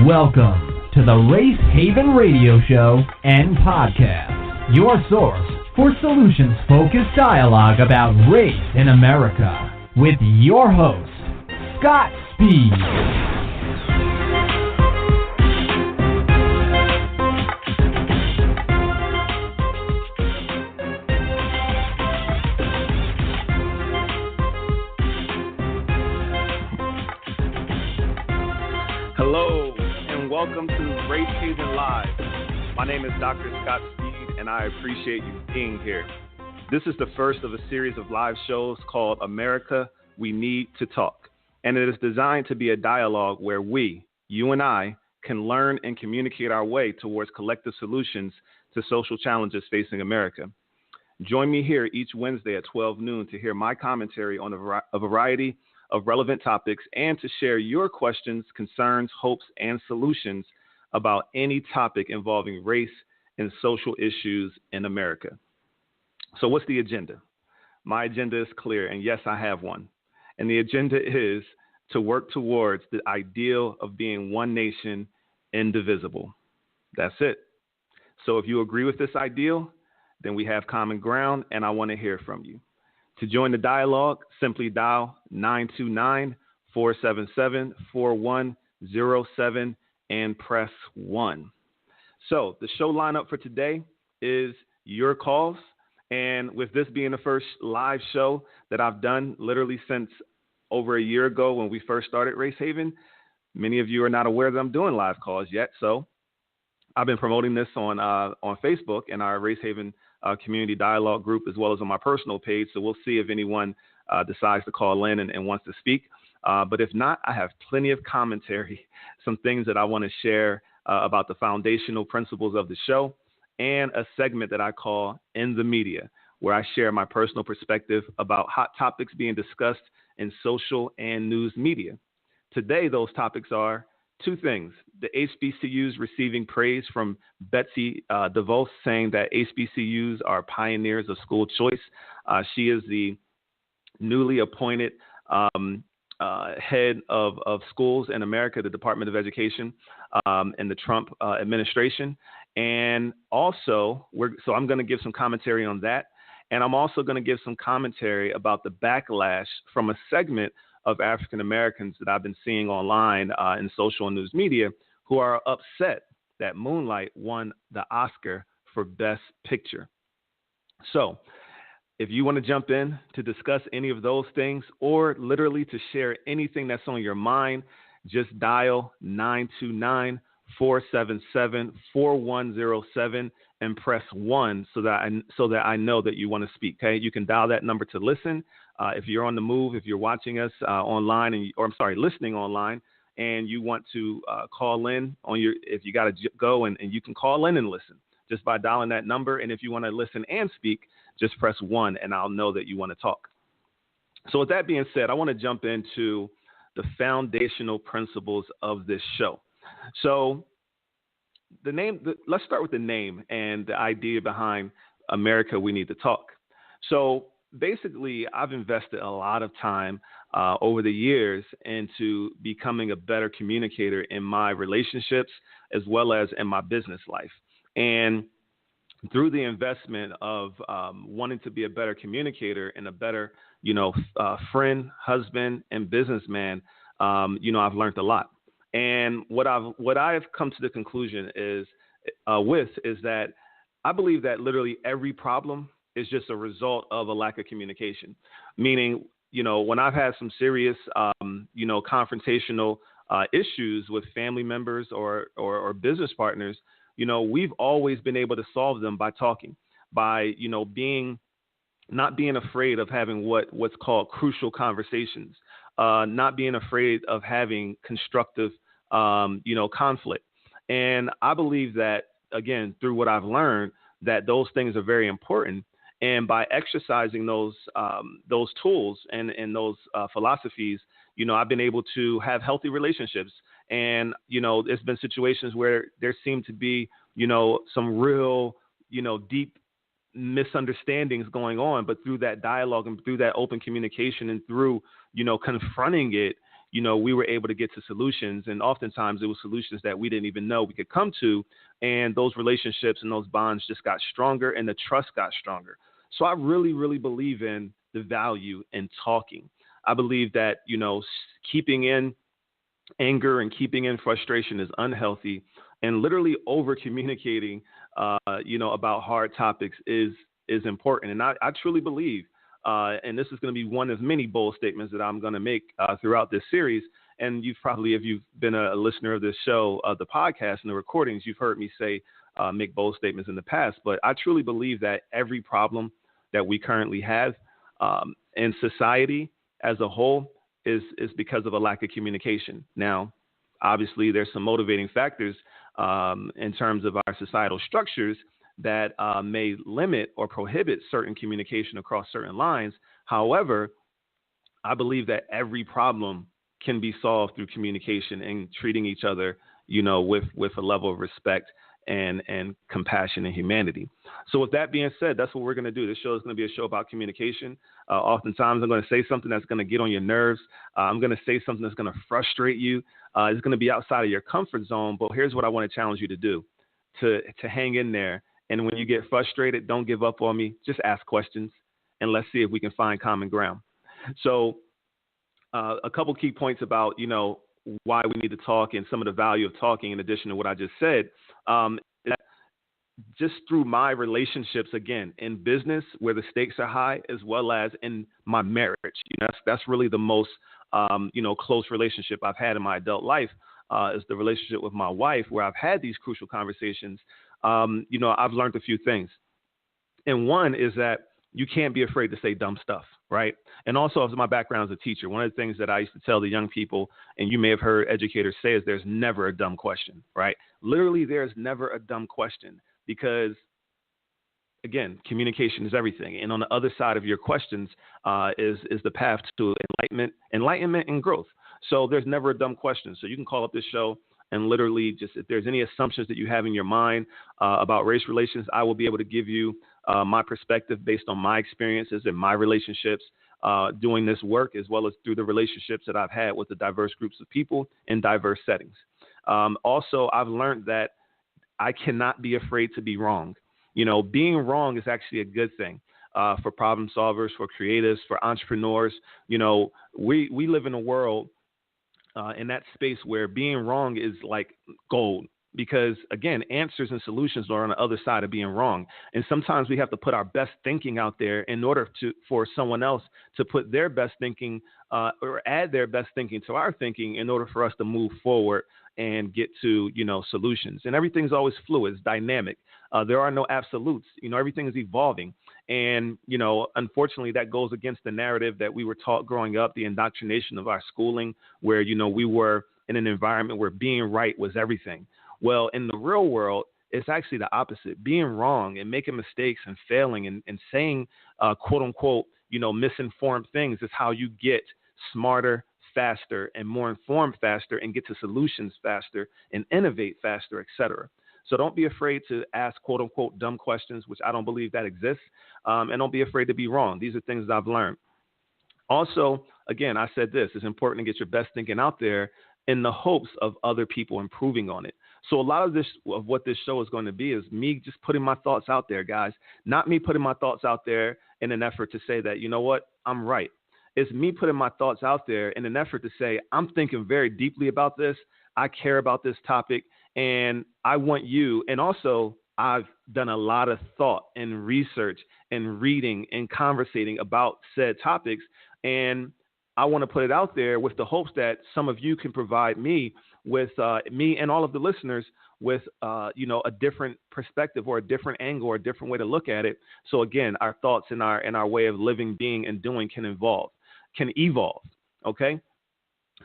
Welcome to the Race Haven Radio Show and Podcast, your source for solutions-focused dialogue about race in America, with your host, Scott Speed. Hello, and welcome to Race Haven Live. My name is Dr. Scott Speed, and I appreciate you being here. This is the first of a series of live shows called America, We Need to Talk, and it is designed to be a dialogue where we, you and I, can learn and communicate our way towards collective solutions to social challenges facing America. Join me here each Wednesday at 12 noon to hear my commentary on a variety of relevant topics and to share your questions, concerns, hopes, and solutions about any topic involving race and social issues in America. So what's the agenda? My agenda is clear, and yes, I have one. And the agenda is to work towards the ideal of being one nation, indivisible. That's it. So if you agree with this ideal, then we have common ground, and I want to hear from you. To join the dialogue, simply dial 929-477-4107 and press 1. So the show lineup for today is your calls. And with this being the first live show that I've done literally since over a year ago when we first started Race Haven, many of you are not aware that I'm doing live calls yet. So I've been promoting this on Facebook and our Race Haven community dialogue group, as well as on my personal page. So we'll see if anyone decides to call in and wants to speak. But if not, I have plenty of commentary, some things that I want to share about the foundational principles of the show, and a segment that I call In the Media, where I share my personal perspective about hot topics being discussed in social and news media. Today, those topics are two things: the HBCUs receiving praise from Betsy DeVos, saying that HBCUs are pioneers of school choice. She is the newly appointed head of schools in America, the Department of Education, in the Trump administration. And also, so I'm going to give some commentary on that. And I'm also going to give some commentary about the backlash from a segment of African Americans that I've been seeing online in social and news media, who are upset that Moonlight won the Oscar for Best Picture. So if you want to jump in to discuss any of those things, or literally to share anything that's on your mind, just dial 929-477-4107 and press 1 so that I know that you want to speak. Okay, you can dial that number to listen. If you're on the move, if you're watching us online, listening online, and you want to call in if you got to go and you can call in and listen just by dialing that number. And if you want to listen and speak, just press 1 and I'll know that you want to talk. So with that being said, I want to jump into the foundational principles of this show. So the name, let's start with the name and the idea behind America, We Need to Talk. So basically, I've invested a lot of time over the years into becoming a better communicator in my relationships as well as in my business life. And through the investment of wanting to be a better communicator and a better, friend, husband, and businessman, I've learned a lot. And what I've come to the conclusion is that I believe that literally every problem is just a result of a lack of communication. Meaning, when I've had some serious, confrontational issues with family members or business partners, we've always been able to solve them by talking, by, not being afraid of having what's called crucial conversations, not being afraid of having constructive, conflict. And I believe that, again, through what I've learned, that those things are very important. And by exercising those tools and those philosophies, I've been able to have healthy relationships. And, there's been situations where there seem to be, some real, deep misunderstandings going on. But through that dialogue and through that open communication and through, confronting it, we were able to get to solutions, and oftentimes it was solutions that we didn't even know we could come to. And those relationships and those bonds just got stronger, and the trust got stronger. So I really, really believe in the value in talking. I believe that, keeping in anger and keeping in frustration is unhealthy, and literally over communicating, about hard topics is important. And I truly believe, and this is going to be one of many bold statements that I'm going to make throughout this series. And you've probably, if you've been a listener of this show, the podcast and the recordings, you've heard me say, make bold statements in the past. But I truly believe that every problem that we currently have in society as a whole is because of a lack of communication. Now, obviously, there's some motivating factors in terms of our societal structures that may limit or prohibit certain communication across certain lines. However, I believe that every problem can be solved through communication and treating each other, with a level of respect and compassion and humanity. So with that being said, that's what we're going to do. This show is going to be a show about communication. Oftentimes I'm going to say something that's going to get on your nerves. I'm going to say something that's going to frustrate you. It's going to be outside of your comfort zone. But here's what I want to challenge you to do, to hang in there. And when you get frustrated, don't give up on me. Just ask questions, and let's see if we can find common ground. So a couple key points about, why we need to talk and some of the value of talking, in addition to what I just said, that just through my relationships, again, in business where the stakes are high, as well as in my marriage. That's really the most, close relationship I've had in my adult life, is the relationship with my wife, where I've had these crucial conversations. I've learned a few things. And one is that you can't be afraid to say dumb stuff, right? And also, as my background as a teacher, one of the things that I used to tell the young people, and you may have heard educators say, is there's never a dumb question, right? Literally, there's never a dumb question, because, again, communication is everything. And on the other side of your questions is the path to enlightenment and growth. So there's never a dumb question. So you can call up this show and literally just, if there's any assumptions that you have in your mind about race relations, I will be able to give you my perspective based on my experiences and my relationships doing this work, as well as through the relationships that I've had with the diverse groups of people in diverse settings. Also, I've learned that I cannot be afraid to be wrong. Being wrong is actually a good thing for problem solvers, for creatives, for entrepreneurs. We live in a world in that space where being wrong is like gold, because, again, answers and solutions are on the other side of being wrong. And sometimes we have to put our best thinking out there in order for someone else to put their best thinking or add their best thinking to our thinking in order for us to move forward and get to, solutions. And everything's always fluid, it's dynamic. There are no absolutes. Everything is evolving. And, unfortunately, that goes against the narrative that we were taught growing up, the indoctrination of our schooling, where, we were in an environment where being right was everything. Well, in the real world, it's actually the opposite. Being wrong and making mistakes and failing and saying, quote unquote, misinformed things is how you get smarter, faster, and more informed faster, and get to solutions faster and innovate faster, et cetera. So don't be afraid to ask, quote unquote, dumb questions, which I don't believe that exists. And don't be afraid to be wrong. These are things that I've learned. Also, again, I said this, it's important to get your best thinking out there in the hopes of other people improving on it. So a lot of what this show is going to be is me just putting my thoughts out there, guys. Not me putting my thoughts out there in an effort to say that, you know what, I'm right. It's me putting my thoughts out there in an effort to say, I'm thinking very deeply about this. I care about this topic, and I want you. And also, I've done a lot of thought and research and reading and conversating about said topics. And I want to put it out there with the hopes that some of you can provide me with me and all of the listeners with, a different perspective or a different angle or a different way to look at it. So again, our thoughts and our way of living, being, and doing can evolve. Okay.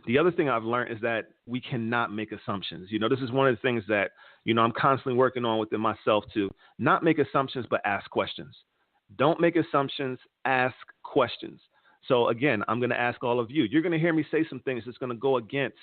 The other thing I've learned is that we cannot make assumptions. This is one of the things that, I'm constantly working on within myself, to not make assumptions, but ask questions. Don't make assumptions, ask questions. So again, I'm going to ask all of you. You're going to hear me say some things that's going to go against,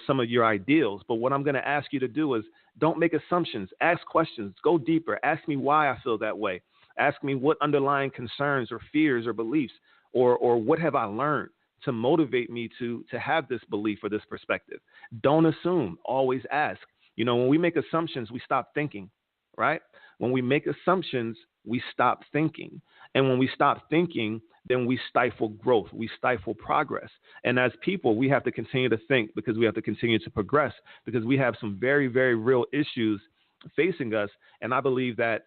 some of your ideals. But what I'm going to ask you to do is don't make assumptions. Ask questions. Go deeper. Ask me why I feel that way. Ask me what underlying concerns or fears or beliefs or what have I learned to motivate me to have this belief or this perspective. Don't assume, always ask. When we make assumptions, we stop thinking, right? When we make assumptions, we stop thinking. And when we stop thinking, then we stifle growth. We stifle progress. And as people, we have to continue to think because we have to continue to progress because we have some very, very real issues facing us. And I believe that,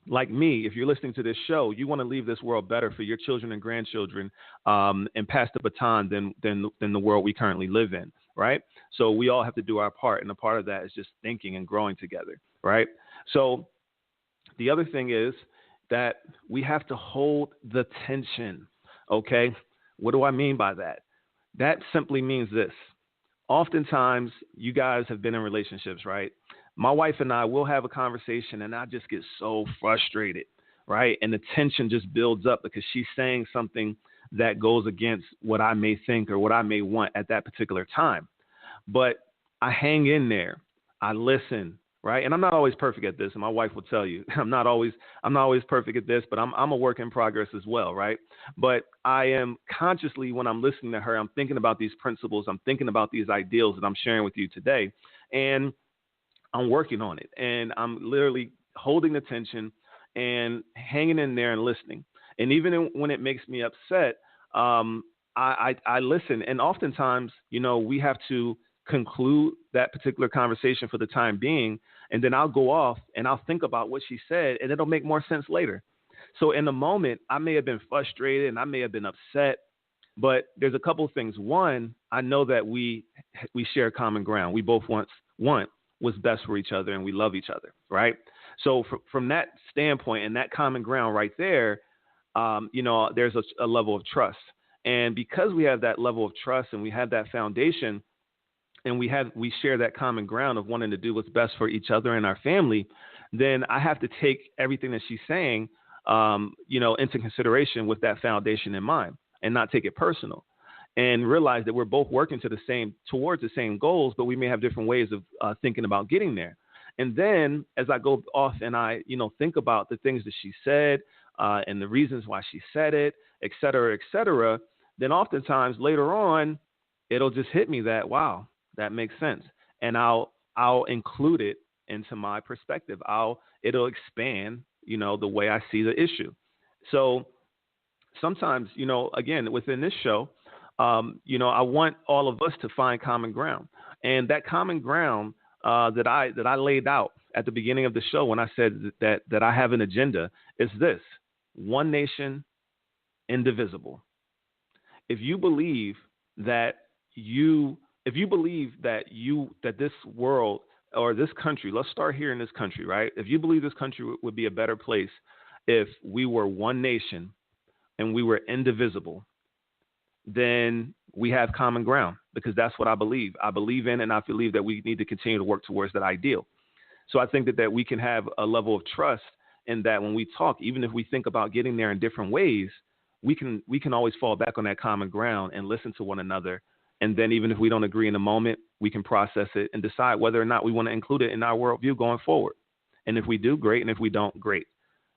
like me, if you're listening to this show, you want to leave this world better for your children and grandchildren and pass the baton than the world we currently live in, right? So we all have to do our part. And a part of that is just thinking and growing together, right? So the other thing is that we have to hold the tension, okay? What do I mean by that? That simply means this. Oftentimes, you guys have been in relationships, right? My wife and I will have a conversation, and I just get so frustrated, right? And the tension just builds up because she's saying something that goes against what I may think or what I may want at that particular time. But I hang in there. I listen. Right. And I'm not always perfect at this. And my wife will tell you I'm not always perfect at this, but I'm a work in progress as well. Right. But I am consciously, when I'm listening to her, I'm thinking about these principles. I'm thinking about these ideals that I'm sharing with you today. And I'm working on it. And I'm literally holding the tension and hanging in there and listening. And even when it makes me upset, I listen. And oftentimes, we have to conclude that particular conversation for the time being, and then I'll go off and I'll think about what she said, and it'll make more sense later. So in the moment, I may have been frustrated and I may have been upset, but there's a couple of things. One, I know that we share common ground. We both want what's best for each other, and we love each other, right? So from that standpoint and that common ground right there, there's a level of trust. And because we have that level of trust and we have that foundation, and we share that common ground of wanting to do what's best for each other and our family, then I have to take everything that she's saying, into consideration with that foundation in mind and not take it personal and realize that we're both working towards the same goals, but we may have different ways of thinking about getting there. And then as I go off and I, think about the things that she said and the reasons why she said it, et cetera, then oftentimes later on, it'll just hit me that, wow, that makes sense. And I'll include it into my perspective. It'll expand, the way I see the issue. So sometimes, again, within this show, I want all of us to find common ground. And that common ground that I laid out at the beginning of the show when I said that I have an agenda is this: one nation, indivisible. If you believe that this world or this country, let's start here in this country, right? If you believe this country would be a better place if we were one nation and we were indivisible, then we have common ground, because that's what I believe. I believe in, and I believe that we need to continue to work towards that ideal. So I think that we can have a level of trust in that when we talk, even if we think about getting there in different ways, we can always fall back on that common ground and listen to one another. And then even if we don't agree in the moment, we can process it and decide whether or not we want to include it in our worldview going forward. And if we do, great. And if we don't, great.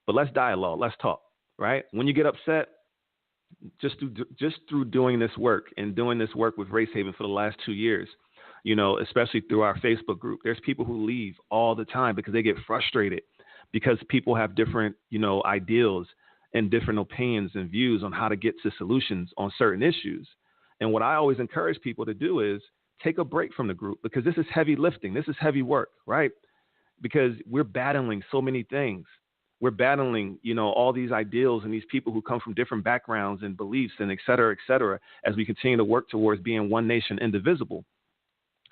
But let's dialogue. Let's talk, right? When you get upset, just through doing this work and doing this work with Race Haven for the last 2 years, especially through our Facebook group, there's people who leave all the time because they get frustrated because people have different, ideals and different opinions and views on how to get to solutions on certain issues. And what I always encourage people to do is take a break from the group, because this is heavy lifting. This is heavy work, right? Because we're battling so many things. We're battling, all these ideals and these people who come from different backgrounds and beliefs and et cetera, as we continue to work towards being one nation, indivisible.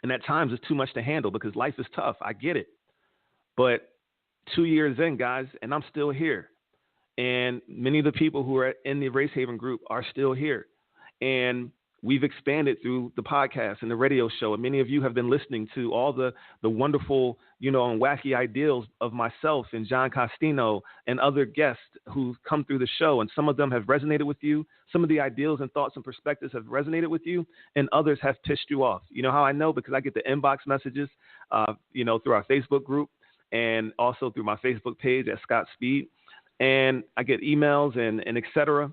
And at times it's too much to handle because life is tough. I get it. But 2 years in, guys, and I'm still here. And many of the people who are in the Race Haven group are still here. And we've expanded through the podcast and the radio show. And many of you have been listening to all the wonderful, and wacky ideals of myself and John Costino and other guests who've come through the show. And some of them have resonated with you. Some of the ideals and thoughts and perspectives have resonated with you, and others have pissed you off. You know how I know? Because I get the inbox messages, through our Facebook group and also through my Facebook page at Scott Speed. And I get emails and et cetera.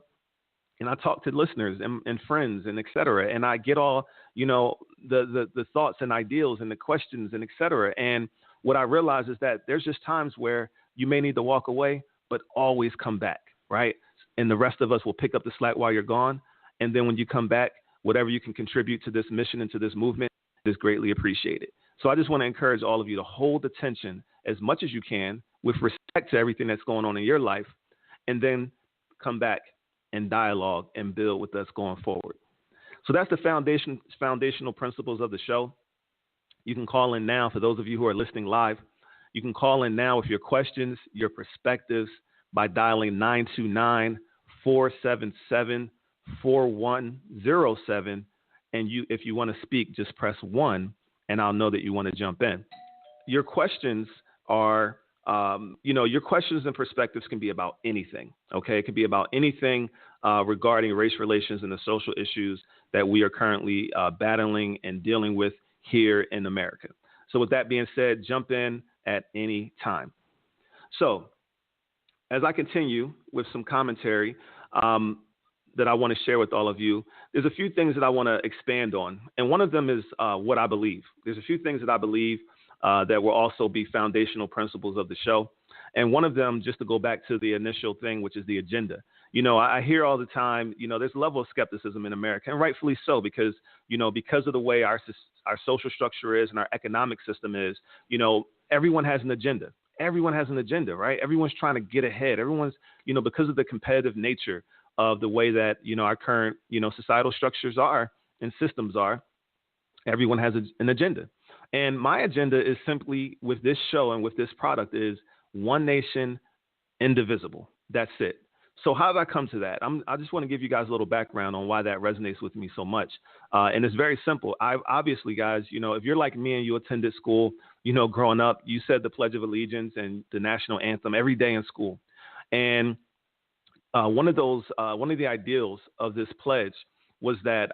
and I talk to listeners and friends and et cetera. And I get all, the thoughts and ideals and the questions and et cetera. And what I realize is that there's just times where you may need to walk away, but always come back, right? And the rest of us will pick up the slack while you're gone. And then when you come back, whatever you can contribute to this mission and to this movement is greatly appreciated. So I just want to encourage all of you to hold attention as much as you can with respect to everything that's going on in your life, and then come back and dialogue and build with us going forward. So that's the foundational principles of the show. You can call in now for those of you who are listening live. You can call in now with your questions, your perspectives by dialing 929-477-4107. And if you want to speak, just press 1 and I'll know that you want to jump in. Your questions are, your questions and perspectives can be about anything. Okay. It can be about anything regarding race relations and the social issues that we are currently battling and dealing with here in America. So with that being said, jump in at any time. So as I continue with some commentary that I want to share with all of you, there's a few things that I want to expand on. And one of them is what I believe. There's a few things that I believe that will also be foundational principles of the show. And one of them, just to go back to the initial thing, which is the agenda. I hear all the time, there's a level of skepticism in America, and rightfully so, because of the way our social structure is and our economic system is, everyone has an agenda. Everyone has an agenda, right? Everyone's trying to get ahead. Everyone's, because of the competitive nature of the way that, our current, societal structures are and systems are, everyone has an agenda. And my agenda is simply, with this show and with this product, is one nation, indivisible. That's it. So how did I come to that? I just want to give you guys a little background on why that resonates with me so much. And it's very simple. Obviously, guys, if you're like me and you attended school, growing up, you said the Pledge of Allegiance and the national anthem every day in school. And one of the ideals of this pledge was that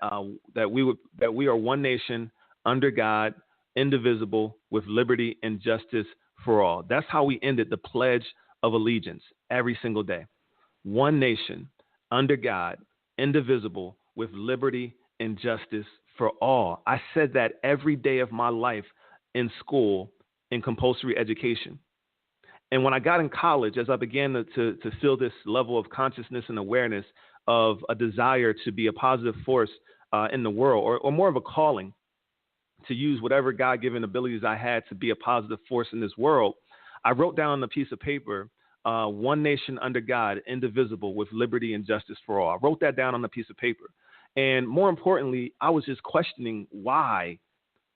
we are one nation under God, indivisible, with liberty and justice for all. That's how we ended the Pledge of Allegiance every single day. One nation under God, indivisible, with liberty and justice for all. I said that every day of my life in school in compulsory education. And when I got in college, as I began to feel this level of consciousness and awareness of a desire to be a positive force in the world, or more of a calling to use whatever God-given abilities I had to be a positive force in this world, I wrote down on a piece of paper, one nation under God, indivisible, with liberty and justice for all. I wrote that down on a piece of paper. And more importantly, I was just questioning why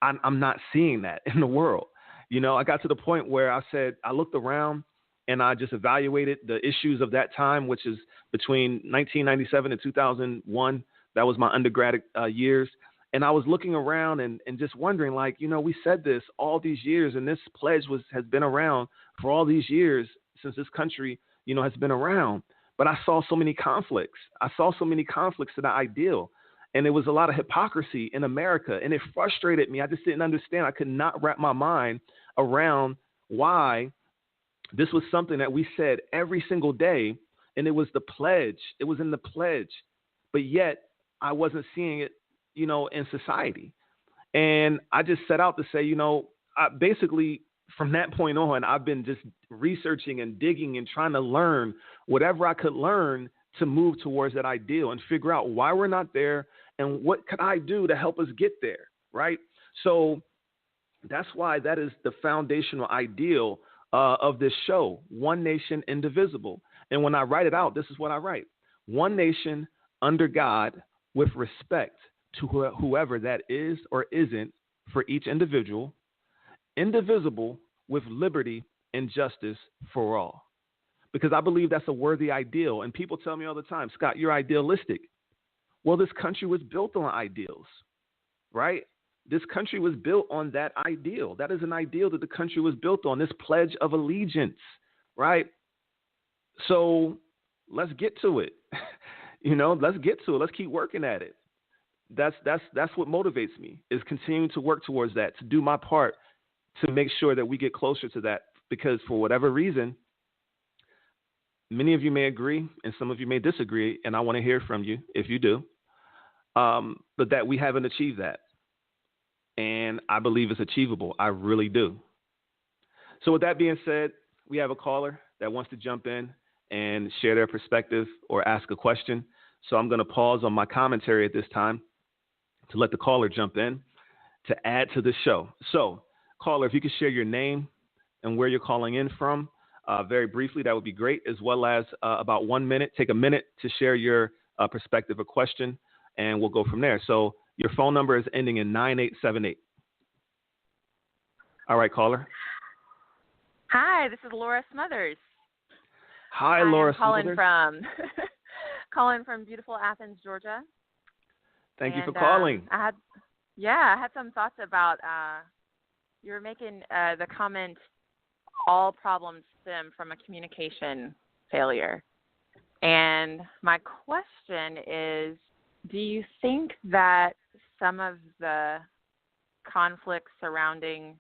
I'm not seeing that in the world. I got to the point where I looked around and I just evaluated the issues of that time, which is between 1997 and 2001. That was my undergrad years. And I was looking around and just wondering, we said this all these years, and this pledge has been around for all these years since this country, has been around. But I saw so many conflicts. I saw so many conflicts to the ideal. And there was a lot of hypocrisy in America, and it frustrated me. I just didn't understand. I could not wrap my mind around why this was something that we said every single day, and it was the pledge. It was in the pledge, but yet I wasn't seeing it, in society. And I just set out to say, basically from that point on, I've been just researching and digging and trying to learn whatever I could learn to move towards that ideal and figure out why we're not there and what could I do to help us get there, right? So that's why that is the foundational ideal of this show, one nation, indivisible. And when I write it out, this is what I write: one nation under God, with respect to whoever that is or isn't for each individual, indivisible, with liberty and justice for all. Because I believe that's a worthy ideal. And people tell me all the time, Scott, you're idealistic. Well, this country was built on ideals, right? This country was built on that ideal. That is an ideal that the country was built on, this Pledge of Allegiance, right? So let's get to it. Let's get to it. Let's keep working at it. That's what motivates me, is continuing to work towards that, to do my part to make sure that we get closer to that. Because for whatever reason, Many of you may agree, and some of you may disagree, and I want to hear from you if you do. But that we haven't achieved that, and I believe it's achievable. I really do. So with that being said, we have a caller that wants to jump in and share their perspective or ask a question. So I'm going to pause on my commentary at this time to let the caller jump in to add to the show. So, caller, if you could share your name and where you're calling in from very briefly, that would be great, as well as about 1 minute. Take a minute to share your perspective or question, and we'll go from there. So your phone number is ending in 9878. All right, caller. Hi, this is Laura Smothers. Hi, Laura Smothers. Calling from beautiful Athens, Georgia. Thank you for calling. I had some thoughts about, you were making the comment, all problems stem from a communication failure. And my question is, do you think that some of the conflicts surrounding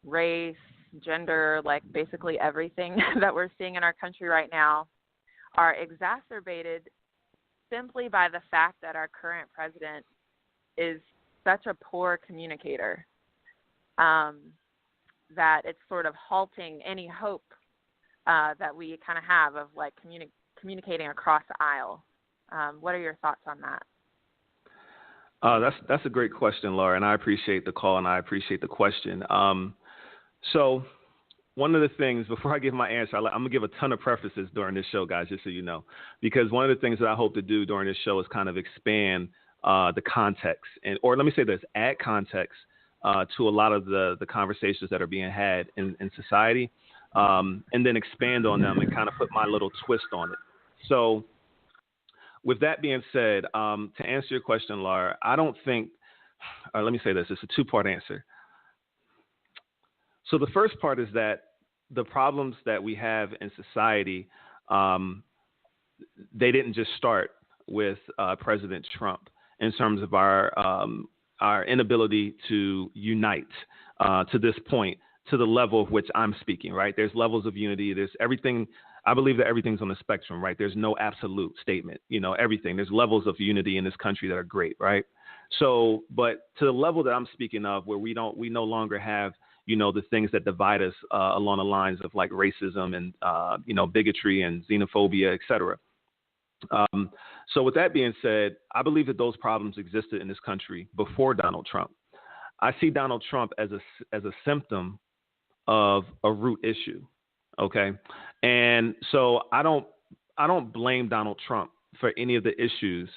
race, gender, like basically everything that we're seeing in our country right now, are exacerbated simply by the fact that our current president is such a poor communicator, that it's sort of halting any hope that we kind of have of like communicating across the aisle? What are your thoughts on that? That's a great question, Laura, and I appreciate the call and I appreciate the question. So one of the things, before I give my answer, I'm going to give a ton of prefaces during this show, guys, just so you know, because one of the things that I hope to do during this show is kind of expand the context, or let me say this, add context to a lot of the conversations that are being had in society, and then expand on them and kind of put my little twist on it. So with that being said, to answer your question, Laura, I don't think, let me say this, it's a two-part answer. So the first part is that the problems that we have in society, they didn't just start with President Trump in terms of our inability to unite to this point, to the level of which I'm speaking, right? There's levels of unity. There's everything. I believe that everything's on the spectrum, right? There's no absolute statement, everything. There's levels of unity in this country that are great, right? So, but to the level that I'm speaking of, where we no longer have, the things that divide us along the lines of like racism and, bigotry and xenophobia, et cetera. So with that being said, I believe that those problems existed in this country before Donald Trump. I see Donald Trump as a symptom of a root issue. Okay. And so I don't blame Donald Trump for any of the issues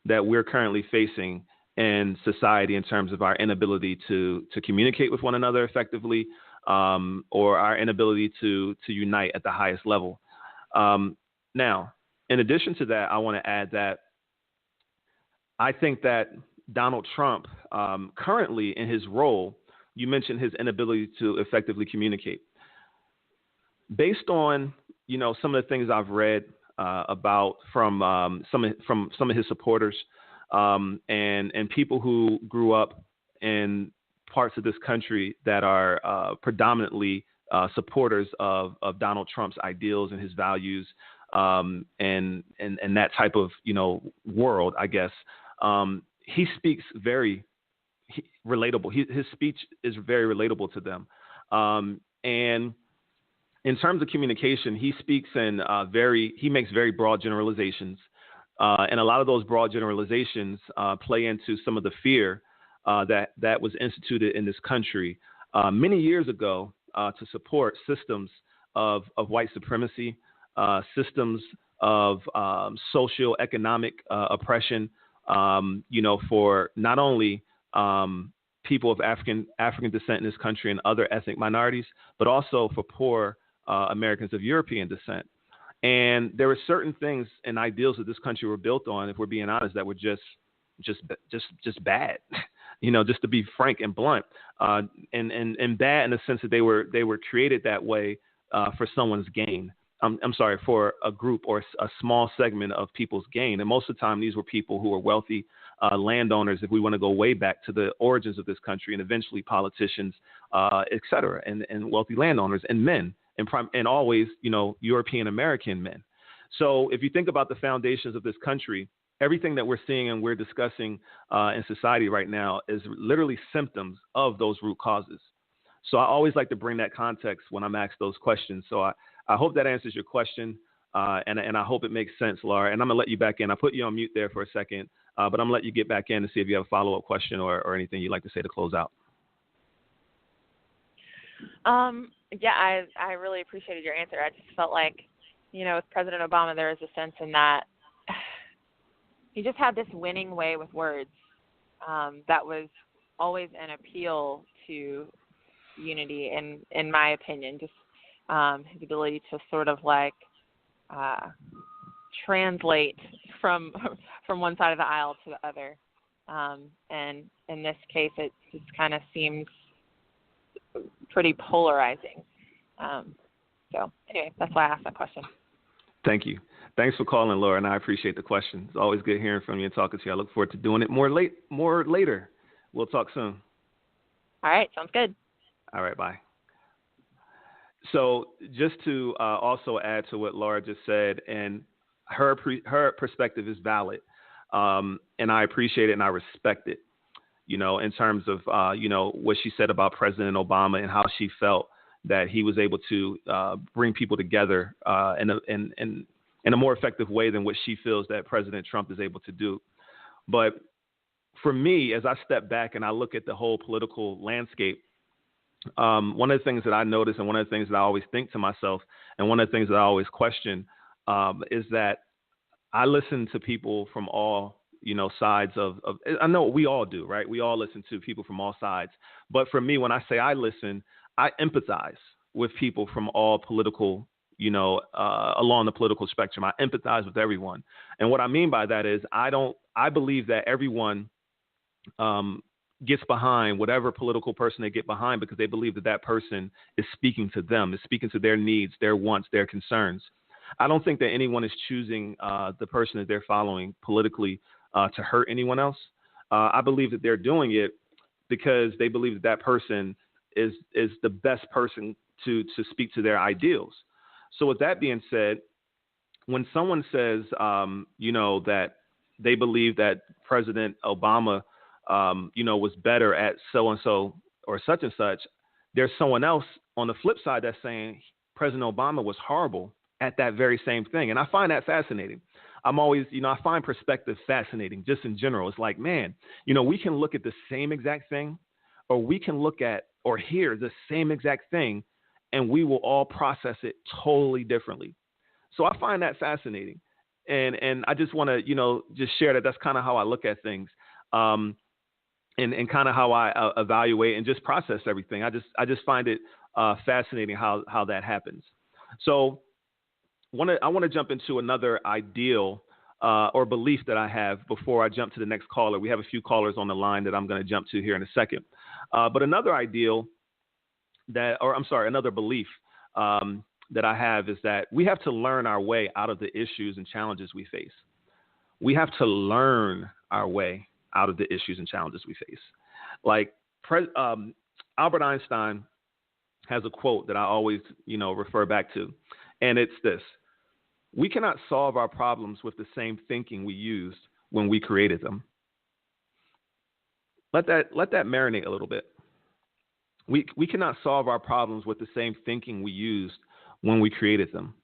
that we're currently facing in society in terms of our inability to communicate with one another effectively, or our inability to unite at the highest level. Now, in addition to that, I want to add that I think that Donald Trump, currently in his role, you mentioned his inability to effectively communicate. Based on, some of the things I've read about from some of his supporters, and people who grew up in parts of this country that are predominantly supporters of Donald Trump's ideals and his values, and that type of world, I guess. He speaks very relatable. His speech is very relatable to them, and in terms of communication, he speaks in he makes very broad generalizations. And a lot of those broad generalizations play into some of the fear that was instituted in this country many years ago to support systems of white supremacy, systems of socioeconomic oppression, for not only people of African descent in this country and other ethnic minorities, but also for poor Americans of European descent. And there were certain things and ideals that this country were built on, if we're being honest, that were just bad, just to be frank and blunt, and bad in the sense that they were created that way for someone's gain. I'm sorry, for a group or a small segment of people's gain. And most of the time, these were people who were wealthy landowners, if we want to go way back to the origins of this country, and eventually politicians, et cetera, and wealthy landowners and men and always, European American men. So if you think about the foundations of this country, everything that we're seeing and we're discussing in society right now is literally symptoms of those root causes. So I always like to bring that context when I'm asked those questions. So I hope that answers your question, and I hope it makes sense, Laura. And I'm going to let you back in. I put you on mute there for a second, but I'm going to let you get back in and see if you have a follow-up question or anything you'd like to say to close out. Yeah, I really appreciated your answer. I just felt like, with President Obama, there was a sense in that he just had this winning way with words that was always an appeal to unity, in my opinion. Just his ability to sort of like translate from one side of the aisle to the other. And in this case, it just kind of seems pretty polarizing. So anyway, that's why I asked that question. Thank you. Thanks for calling, Laura, and I appreciate the question. It's always good hearing from you and talking to you. I look forward to doing it more later. We'll talk soon. All right. Sounds good. All right. Bye. So just to also add to what Laura just said, and her perspective is valid, and I appreciate it and I respect it, in terms of, what she said about President Obama and how she felt that he was able to bring people together in a more effective way than what she feels that President Trump is able to do. But for me, as I step back and I look at the whole political landscape, one of the things that I notice and one of the things that I always think to myself and one of the things that I always question is that I listen to people from all, sides of, I know we all do, right? We all listen to people from all sides. But for me, when I say I listen, I empathize with people from all political, along the political spectrum. I empathize with everyone. And what I mean by that is I believe that everyone gets behind whatever political person they get behind because they believe that person is speaking to them, is speaking to their needs, their wants, their concerns. I don't think that anyone is choosing the person that they're following politically to hurt anyone else. I believe that they're doing it because they believe that person is the best person to speak to their ideals. So with that being said, when someone says, that they believe that President Obama, was better at so-and-so or such and such, there's someone else on the flip side that's saying President Obama was horrible at that very same thing. And I find that fascinating. I'm always, I find perspective fascinating just in general. It's like, man, we can look at the same exact thing, or we can look at or hear the same exact thing, and we will all process it totally differently. So I find that fascinating. And I just want to, just share that that's kind of how I look at things. And kind of how I evaluate and just process everything. I just find it fascinating how that happens. So I want to jump into another ideal or belief that I have before I jump to the next caller. We have a few callers on the line that I'm going to jump to here in a second. But another another belief that I have is that we have to learn our way out of the issues and challenges we face. We have to learn our way out of the issues and challenges we face. Like Albert Einstein has a quote that I always, refer back to, and it's this: we cannot solve our problems with the same thinking we used when we created them. Let that marinate a little bit. We cannot solve our problems with the same thinking we used when we created them.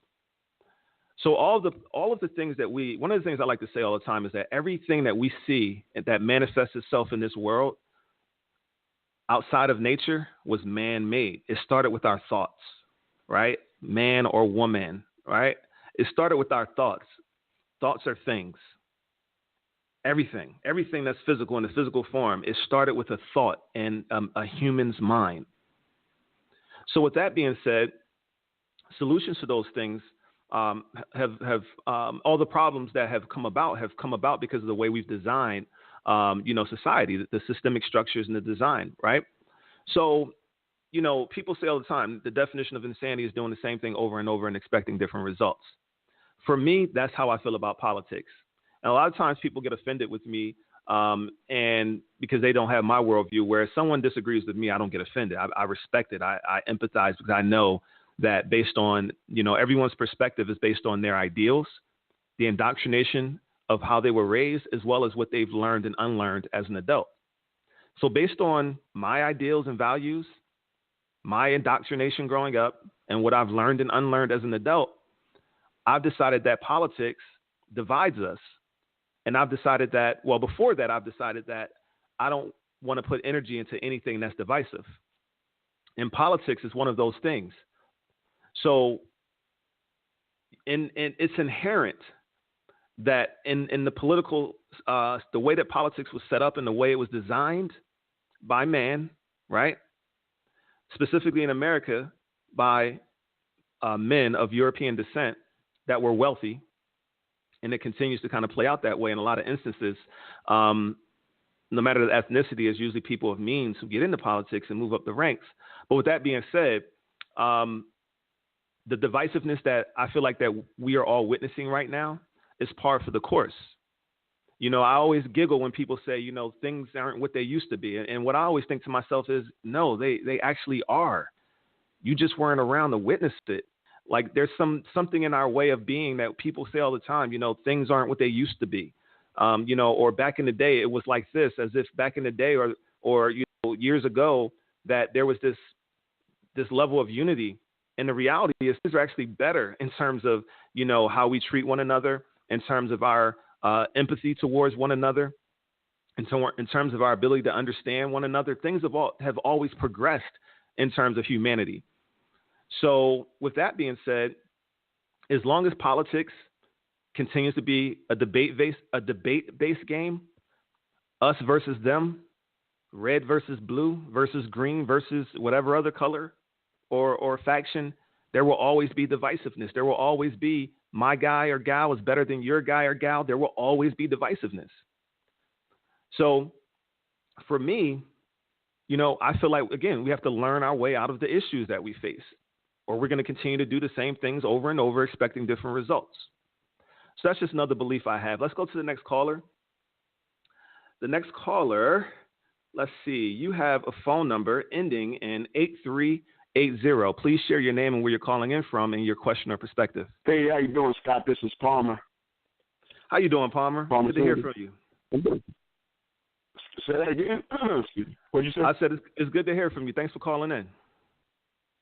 So all of the things that one of the things I like to say all the time is that everything that we see that manifests itself in this world outside of nature was man-made. It started with our thoughts, right? Man or woman, right? It started with our thoughts. Thoughts are things. Everything that's physical in the physical form, it started with a thought and a human's mind. So with that being said, solutions to those things have all the problems that have come about because of the way we've designed, society, the systemic structures and the design, right? So, people say all the time, the definition of insanity is doing the same thing over and over and expecting different results. For me, that's how I feel about politics. And a lot of times people get offended with me and because they don't have my worldview, where if someone disagrees with me, I don't get offended. I respect it. I empathize because I know that based on, everyone's perspective is based on their ideals, the indoctrination of how they were raised, as well as what they've learned and unlearned as an adult. So based on my ideals and values, my indoctrination growing up, and what I've learned and unlearned as an adult, I've decided that politics divides us. And I've decided that, before that, I've decided that I don't want to put energy into anything that's divisive. And politics is one of those things. So and it's inherent that in the political, the way that politics was set up and the way it was designed by man, right? Specifically in America by men of European descent that were wealthy. And it continues to kind of play out that way in a lot of instances. No matter the ethnicity, it's usually people of means who get into politics and move up the ranks. But with that being said, the divisiveness that I feel like that we are all witnessing right now is par for the course. I always giggle when people say, things aren't what they used to be. And what I always think to myself is, no, they actually are. You just weren't around to witness it. Like there's something in our way of being that people say all the time, things aren't what they used to be. Or back in the day, it was like this, as if back in the day or years ago that there was this level of unity. And the reality is things are actually better in terms of, how we treat one another, in terms of our empathy towards one another, in terms of our ability to understand one another. Things have always progressed in terms of humanity. So with that being said, as long as politics continues to be a debate-based game, us versus them, red versus blue versus green versus whatever other color or faction, there will always be divisiveness. There will always be my guy or gal is better than your guy or gal. There will always be divisiveness. So for me, I feel like, again, we have to learn our way out of the issues that we face, or we're going to continue to do the same things over and over, expecting different results. So that's just another belief I have. Let's go to the next caller. The next caller, let's see. You have a phone number ending in 8380. Please share your name and where you're calling in from and your question or perspective. Hey, how you doing, Scott? This is Palmer. How you doing, Palmer? Good to hear from you. Say that again? Excuse me. What did you say? I said it's good to hear from you. Thanks for calling in.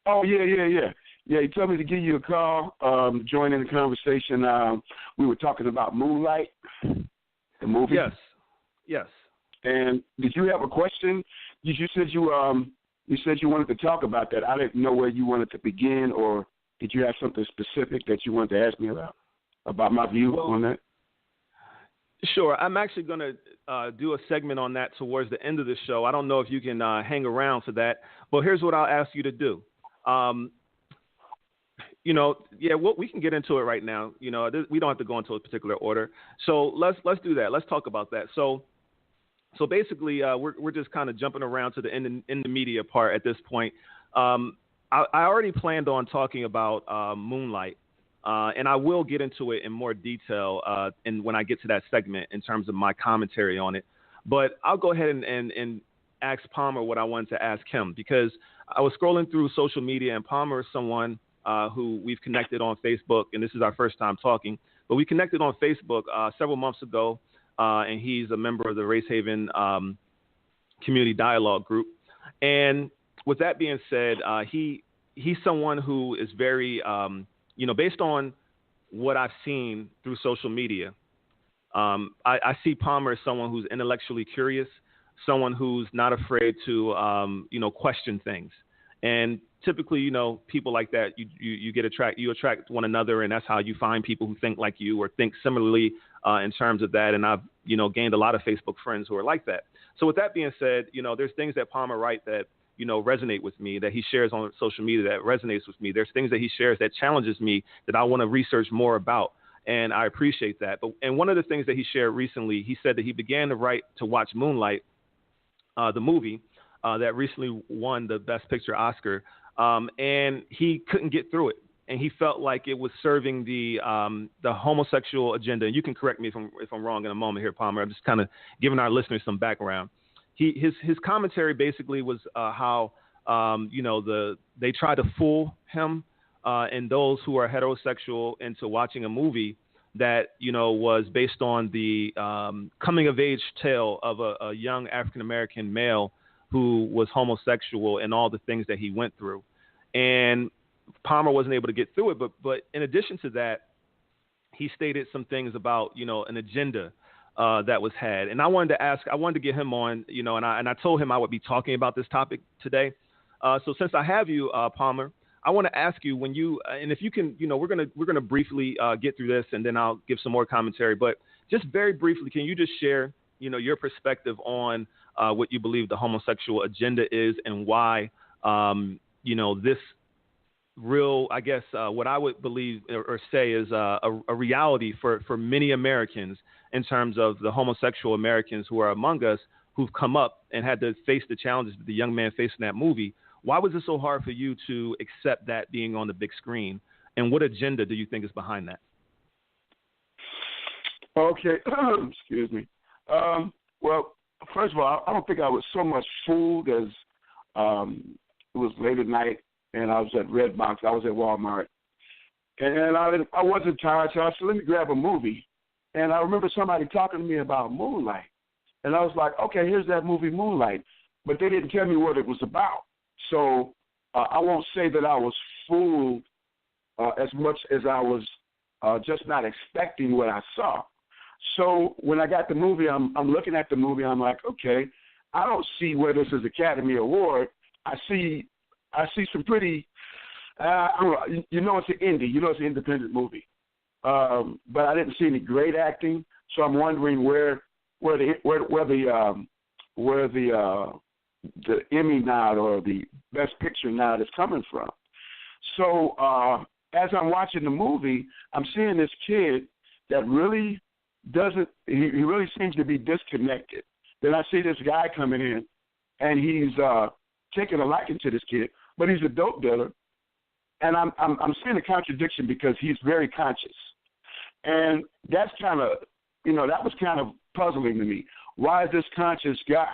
Oh, yeah. Yeah, he told me to give you a call, join in the conversation. We were talking about Moonlight, the movie. Yes. And did you have a question? You said you wanted to talk about that. I didn't know where you wanted to begin, or did you have something specific that you wanted to ask me about my view on that? Sure. I'm actually going to do a segment on that towards the end of the show. I don't know if you can hang around for that, but here's what I'll ask you to do. We can get into it right now. We don't have to go into a particular order. So let's do that. Let's talk about that. So basically, we're just kind of jumping around to the in the media part at this point. I already planned on talking about Moonlight, and I will get into it in more detail and when I get to that segment in terms of my commentary on it. But I'll go ahead and ask Palmer what I wanted to ask him, because I was scrolling through social media, and Palmer is someone who we've connected on Facebook, and this is our first time talking. But we connected on Facebook several months ago, and he's a member of the Race Haven Community Dialogue Group. And with that being said, he's someone who is very, based on what I've seen through social media, I see Palmer as someone who's intellectually curious, someone who's not afraid to, question things. And typically, people like that, you attract one another, and that's how you find people who think like you or think similarly in terms of that. And I've, gained a lot of Facebook friends who are like that. So with that being said, there's things that Palmer writes that, resonate with me, that he shares on social media that resonates with me. There's things that he shares that challenges me that I want to research more about. And I appreciate that. And one of the things that he shared recently, he said that he began to watch Moonlight, the movie that recently won the Best Picture Oscar, and he couldn't get through it. And he felt like it was serving the homosexual agenda. And you can correct me if I'm wrong in a moment here, Palmer. I'm just kind of giving our listeners some background. His commentary basically was how they tried to fool him and those who are heterosexual into watching a movie that, was based on the coming of age tale of a young African American male who was homosexual and all the things that he went through. And Palmer wasn't able to get through it, but in addition to that, he stated some things about, an agenda that was had. And I wanted to get him on, and I told him I would be talking about this topic today. So since I have you, Palmer, I want to ask you and if you can, we're gonna briefly get through this, and then I'll give some more commentary. But just very briefly, can you just share, your perspective on what you believe the homosexual agenda is, and why, this real, I guess, what I would believe or say is a reality for many Americans in terms of the homosexual Americans who are among us, who've come up and had to face the challenges that the young man faced in that movie. Why was it so hard for you to accept that being on the big screen? And what agenda do you think is behind that? Okay. Excuse me. Well, first of all, I don't think I was so much fooled as it was late at night and I was at Redbox. I was at Walmart. And I wasn't tired, so I said, let me grab a movie. And I remember somebody talking to me about Moonlight. And I was like, okay, here's that movie Moonlight. But they didn't tell me what it was about. So I won't say that I was fooled as much as I was just not expecting what I saw. So when I got the movie, I'm looking at the movie. I'm like, okay, I don't see where this is Academy Award. I see some pretty, I don't know, it's an indie. It's an independent movie. But I didn't see any great acting. So I'm wondering where the Emmy nod or the Best Picture nod is coming from. So as I'm watching the movie, I'm seeing this kid that really he really seems to be disconnected. Then I see this guy coming in, and he's taking a liking to this kid, but he's a dope dealer. And I'm seeing a contradiction because he's very conscious. And that's kind of, that was kind of puzzling to me. Why is this conscious guy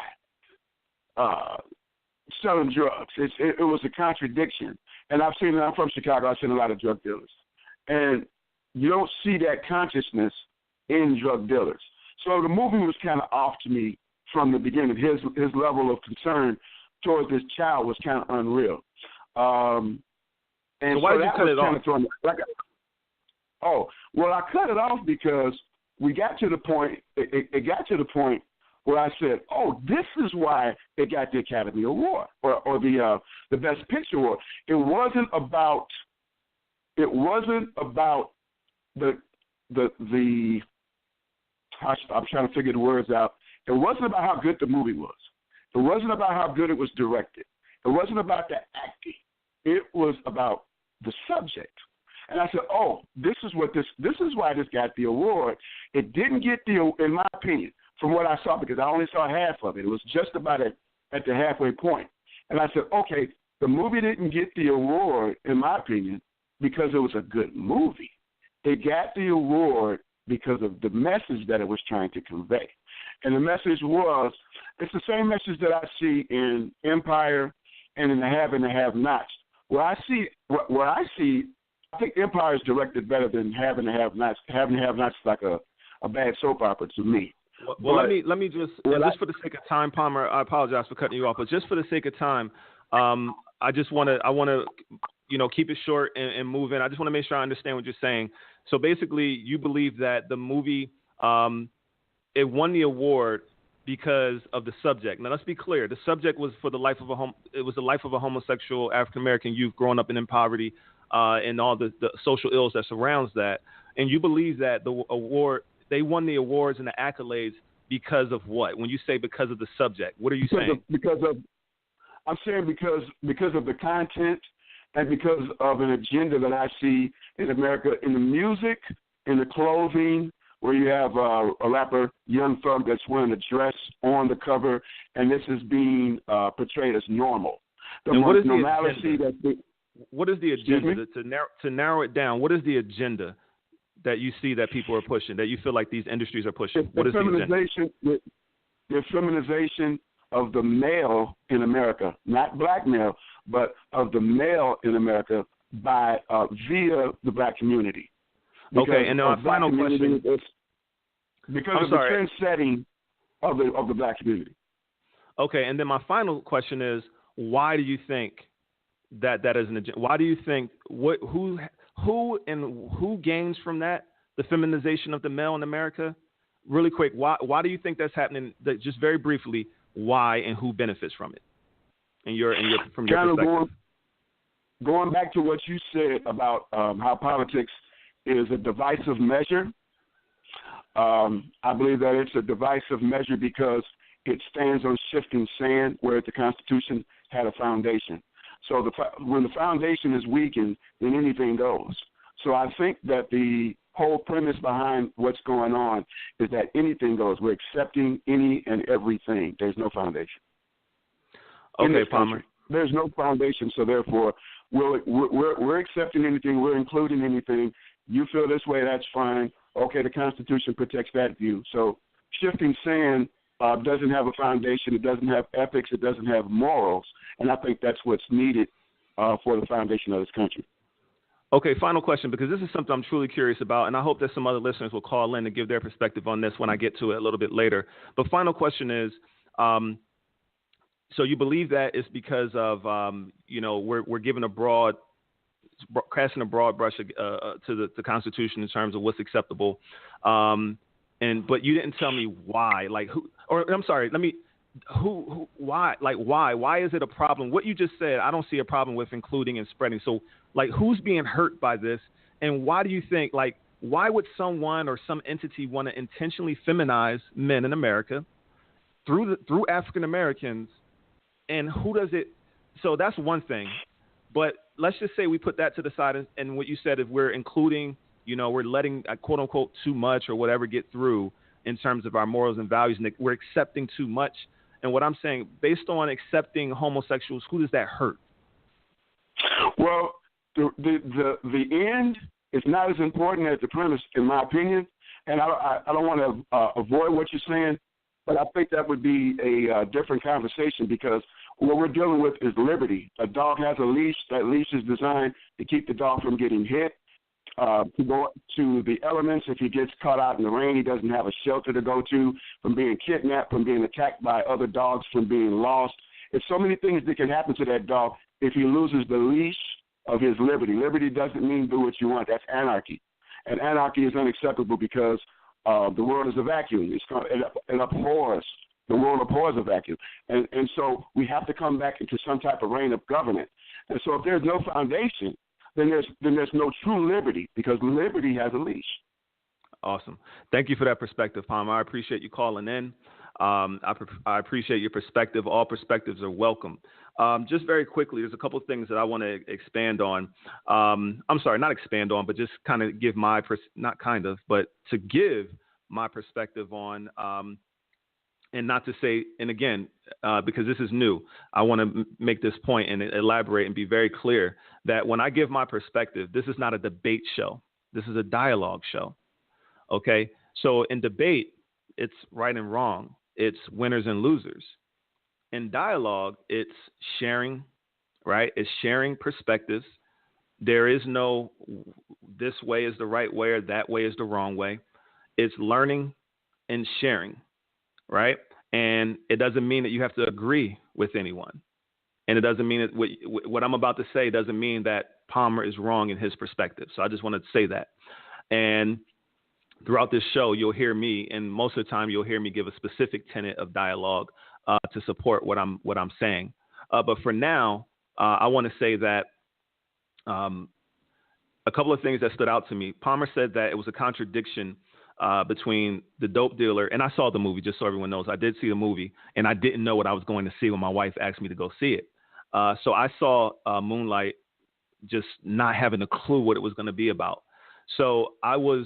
selling drugs? It was a contradiction. And I'm from Chicago. I've seen a lot of drug dealers. And you don't see that consciousness in drug dealers. So the movie was kind of off to me from the beginning. His level of concern towards this child was kind of unreal. And so why did you cut it off? I cut it off because we got to the point. It got to the point where I said, this is why it got the Academy Award or the Best Picture Award. It wasn't about the I'm trying to figure the words out. It wasn't about how good the movie was. It wasn't about how good it was directed. It wasn't about the acting. It was about the subject. And I said, this is why this got the award. It didn't get in my opinion, from what I saw, because I only saw half of it. It was just about at the halfway point. And I said, okay, the movie didn't get the award, in my opinion, because it was a good movie. It got the award because of the message that it was trying to convey. And the message was, it's the same message that I see in Empire and in the Have and the Have-Nots. I think Empire is directed better than Have and the Have-Nots. Have and the Have-Nots is like a bad soap opera to me. Well, let me just for the sake of time, Palmer, I apologize for cutting you off, but just for the sake of time, I want to keep it short and move in. I just want to make sure I understand what you're saying. So basically, you believe that the movie it won the award because of the subject. Now, let's be clear. The subject was for the life of a homosexual African American youth growing up in poverty and all the social ills that surrounds that. And you believe that the award, they won the awards and the accolades because of what? When you say because of the subject, what are you saying? I'm saying because of the content and because of an agenda that I see in America, in the music, in the clothing, where you have a rapper, Young Thug, that's wearing a dress on the cover, and this is being portrayed as normal. What is the agenda? To narrow it down, what is the agenda that you see that people are pushing, that you feel like these industries are pushing? What is the agenda? The feminization of the male in America, not black male, but of the male in America by via the black community. Okay, and then my final question. Because of the trend setting of the black community. Okay, and then my final question is, why do you think that is an agenda? Why do you think who gains from that, the feminization of the male in America? Really quick, why do you think that's happening? Just very briefly, why and who benefits from it? From your perspective. Going back to what you said about how politics is a divisive measure, I believe that it's a divisive measure because it stands on shifting sand, whereas the Constitution had a foundation. So when the foundation is weakened, then anything goes. So I think that the whole premise behind what's going on is that anything goes. We're accepting any and everything. There's no foundation. Okay, Palmer. There's no foundation, so therefore we're accepting anything. We're including anything. You feel this way, that's fine. Okay, the Constitution protects that view. So shifting sand doesn't have a foundation. It doesn't have ethics. It doesn't have morals. And I think that's what's needed for the foundation of this country. Okay, final question, because this is something I'm truly curious about, and I hope that some other listeners will call in to give their perspective on this when I get to it a little bit later. But final question is, so you believe that it's because of, we're giving casting a broad brush to the Constitution in terms of what's acceptable, but you didn't tell me why. Why is it a problem? What you just said, I don't see a problem with including and spreading. So, who's being hurt by this, and why do you think, why would someone or some entity want to intentionally feminize men in America through African Americans, and who does it? So that's one thing. But let's just say we put that to the side, and what you said, if we're including, we're letting quote unquote too much or whatever get through in terms of our morals and values, and we're accepting too much. And what I'm saying, based on accepting homosexuals, who does that hurt? Well, the end is not as important as the premise, in my opinion. And I don't want to avoid what you're saying, but I think that would be a different conversation, because what we're dealing with is liberty. A dog has a leash. That leash is designed to keep the dog from getting hit, to go to the elements. If he gets caught out in the rain, he doesn't have a shelter to go to, from being kidnapped, from being attacked by other dogs, from being lost. There's so many things that can happen to that dog if he loses the leash of his liberty. Liberty doesn't mean do what you want. That's anarchy. And anarchy is unacceptable because the world is a vacuum. It abhors. The world abhors a vacuum. And so we have to come back into some type of reign of government. And so if there's no foundation, then there's no true liberty, because liberty has a leash. Awesome. Thank you for that perspective, Palmer. I appreciate you calling in. I appreciate your perspective. All perspectives are welcome. Just very quickly, there's a couple of things that I want to expand on. I'm sorry, not expand on, but just kind of give to give my perspective on, and not to say, and again, because this is new, I want to make this point and elaborate and be very clear that when I give my perspective, this is not a debate show. This is a dialogue show. Okay? So in debate, it's right and wrong. It's winners and losers. In dialogue, it's sharing, right? It's sharing perspectives. There is no this way is the right way or that way is the wrong way. It's learning and sharing, right? And it doesn't mean that you have to agree with anyone. And it doesn't mean that what I'm about to say doesn't mean that Palmer is wrong in his perspective. So I just wanted to say that. And throughout this show, you'll hear me, and most of the time you'll hear me give a specific tenet of dialogue to support what I'm saying. But for now, I want to say that a couple of things that stood out to me. Palmer said that it was a contradiction between the dope dealer, and I saw the movie, just so everyone knows. I did see the movie, and I didn't know what I was going to see when my wife asked me to go see it. So I saw Moonlight just not having a clue what it was going to be about. So I was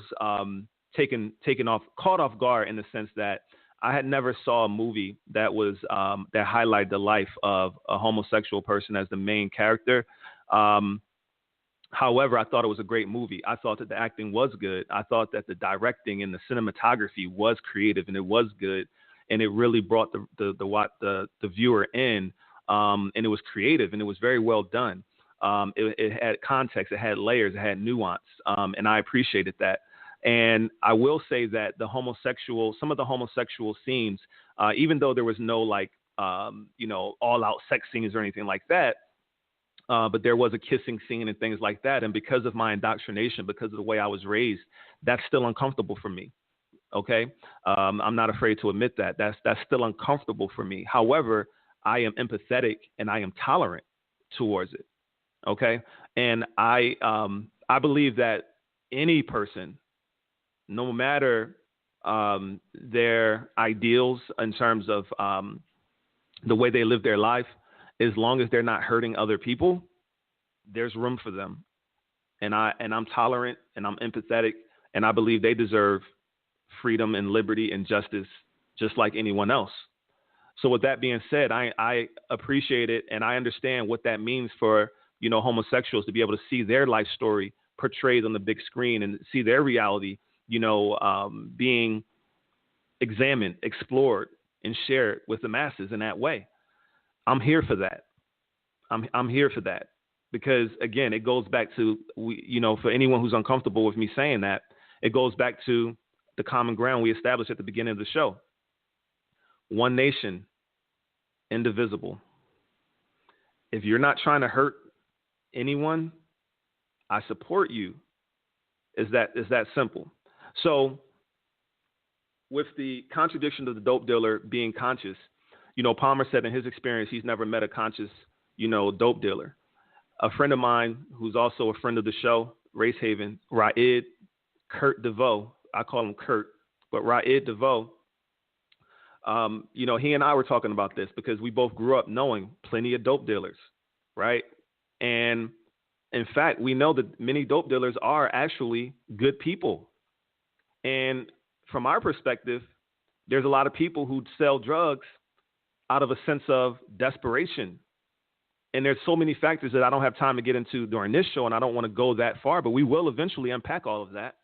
caught off guard in the sense that I had never saw a movie that was that highlighted the life of a homosexual person as the main character. However, I thought it was a great movie. I thought that the acting was good. I thought that the directing and the cinematography was creative and it was good, and it really brought the viewer in. And it was creative and it was very well done. It had context, it had layers, it had nuance, and I appreciated that. And I will say that some of the homosexual scenes, even though there was no all out sex scenes or anything like that, but there was a kissing scene and things like that. And because of my indoctrination, because of the way I was raised, that's still uncomfortable for me. Okay. I'm not afraid to admit that that's still uncomfortable for me. However, I am empathetic and I am tolerant towards it. Okay. And I believe that any person, no matter their ideals in terms of the way they live their life, as long as they're not hurting other people, there's room for them. And I'm tolerant and I'm empathetic, and I believe they deserve freedom and liberty and justice just like anyone else. So with that being said, I appreciate it, and I understand what that means for, homosexuals to be able to see their life story portrayed on the big screen and see their reality, being examined, explored, and shared with the masses in that way. I'm here for that. I'm here for that because, again, it goes back to, for anyone who's uncomfortable with me saying that, it goes back to the common ground we established at the beginning of the show. One nation, indivisible. If you're not trying to hurt anyone, I support you. Is that simple? So with the contradiction of the dope dealer being conscious, Palmer said in his experience, he's never met a conscious, dope dealer. A friend of mine who's also a friend of the show, Race Haven, Raed Kurt DeVoe, I call him Kurt, but Raed DeVoe, he and I were talking about this because we both grew up knowing plenty of dope dealers, right? And in fact, we know that many dope dealers are actually good people. And from our perspective, there's a lot of people who sell drugs out of a sense of desperation. And there's so many factors that I don't have time to get into during this show, and I don't want to go that far, but we will eventually unpack all of that.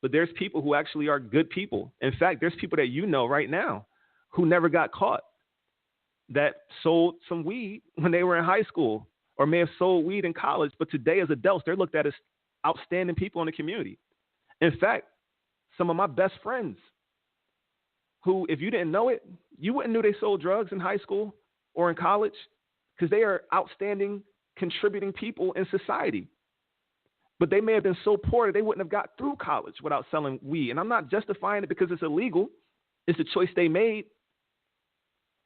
But there's people who actually are good people. In fact, there's people that right now who never got caught that sold some weed when they were in high school or may have sold weed in college, but today as adults, they're looked at as outstanding people in the community. In fact, some of my best friends who, if you didn't know it, you wouldn't know they sold drugs in high school or in college because they are outstanding, contributing people in society. But they may have been so poor that they wouldn't have got through college without selling weed. And I'm not justifying it because it's illegal. It's a choice they made.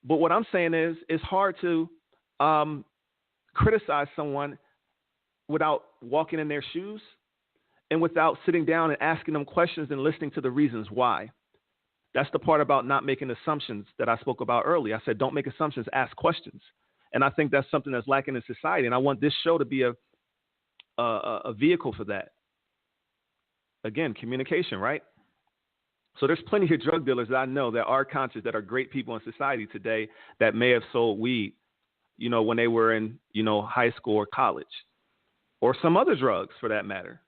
But what I'm saying is it's hard to criticize someone without walking in their shoes and without sitting down and asking them questions and listening to the reasons why. That's the part about not making assumptions that I spoke about earlier. I said, don't make assumptions, ask questions. And I think that's something that's lacking in society. And I want this show to be a vehicle for that. Again, communication, right? So there's plenty of drug dealers that I know that are conscious, that are great people in society today that may have sold weed, when they were in, high school or college or some other drugs for that matter.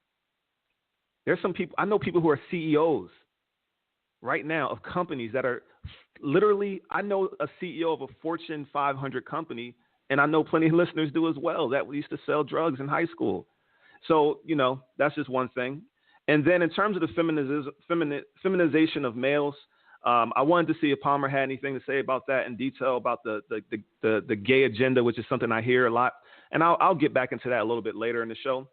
There's some people, I know people who are CEOs right now of companies that are literally, I know a CEO of a Fortune 500 company, and I know plenty of listeners do as well, that we used to sell drugs in high school. So, that's just one thing. And then in terms of the feminization of males, I wanted to see if Palmer had anything to say about that in detail, about the gay agenda, which is something I hear a lot. And I'll get back into that a little bit later in the show.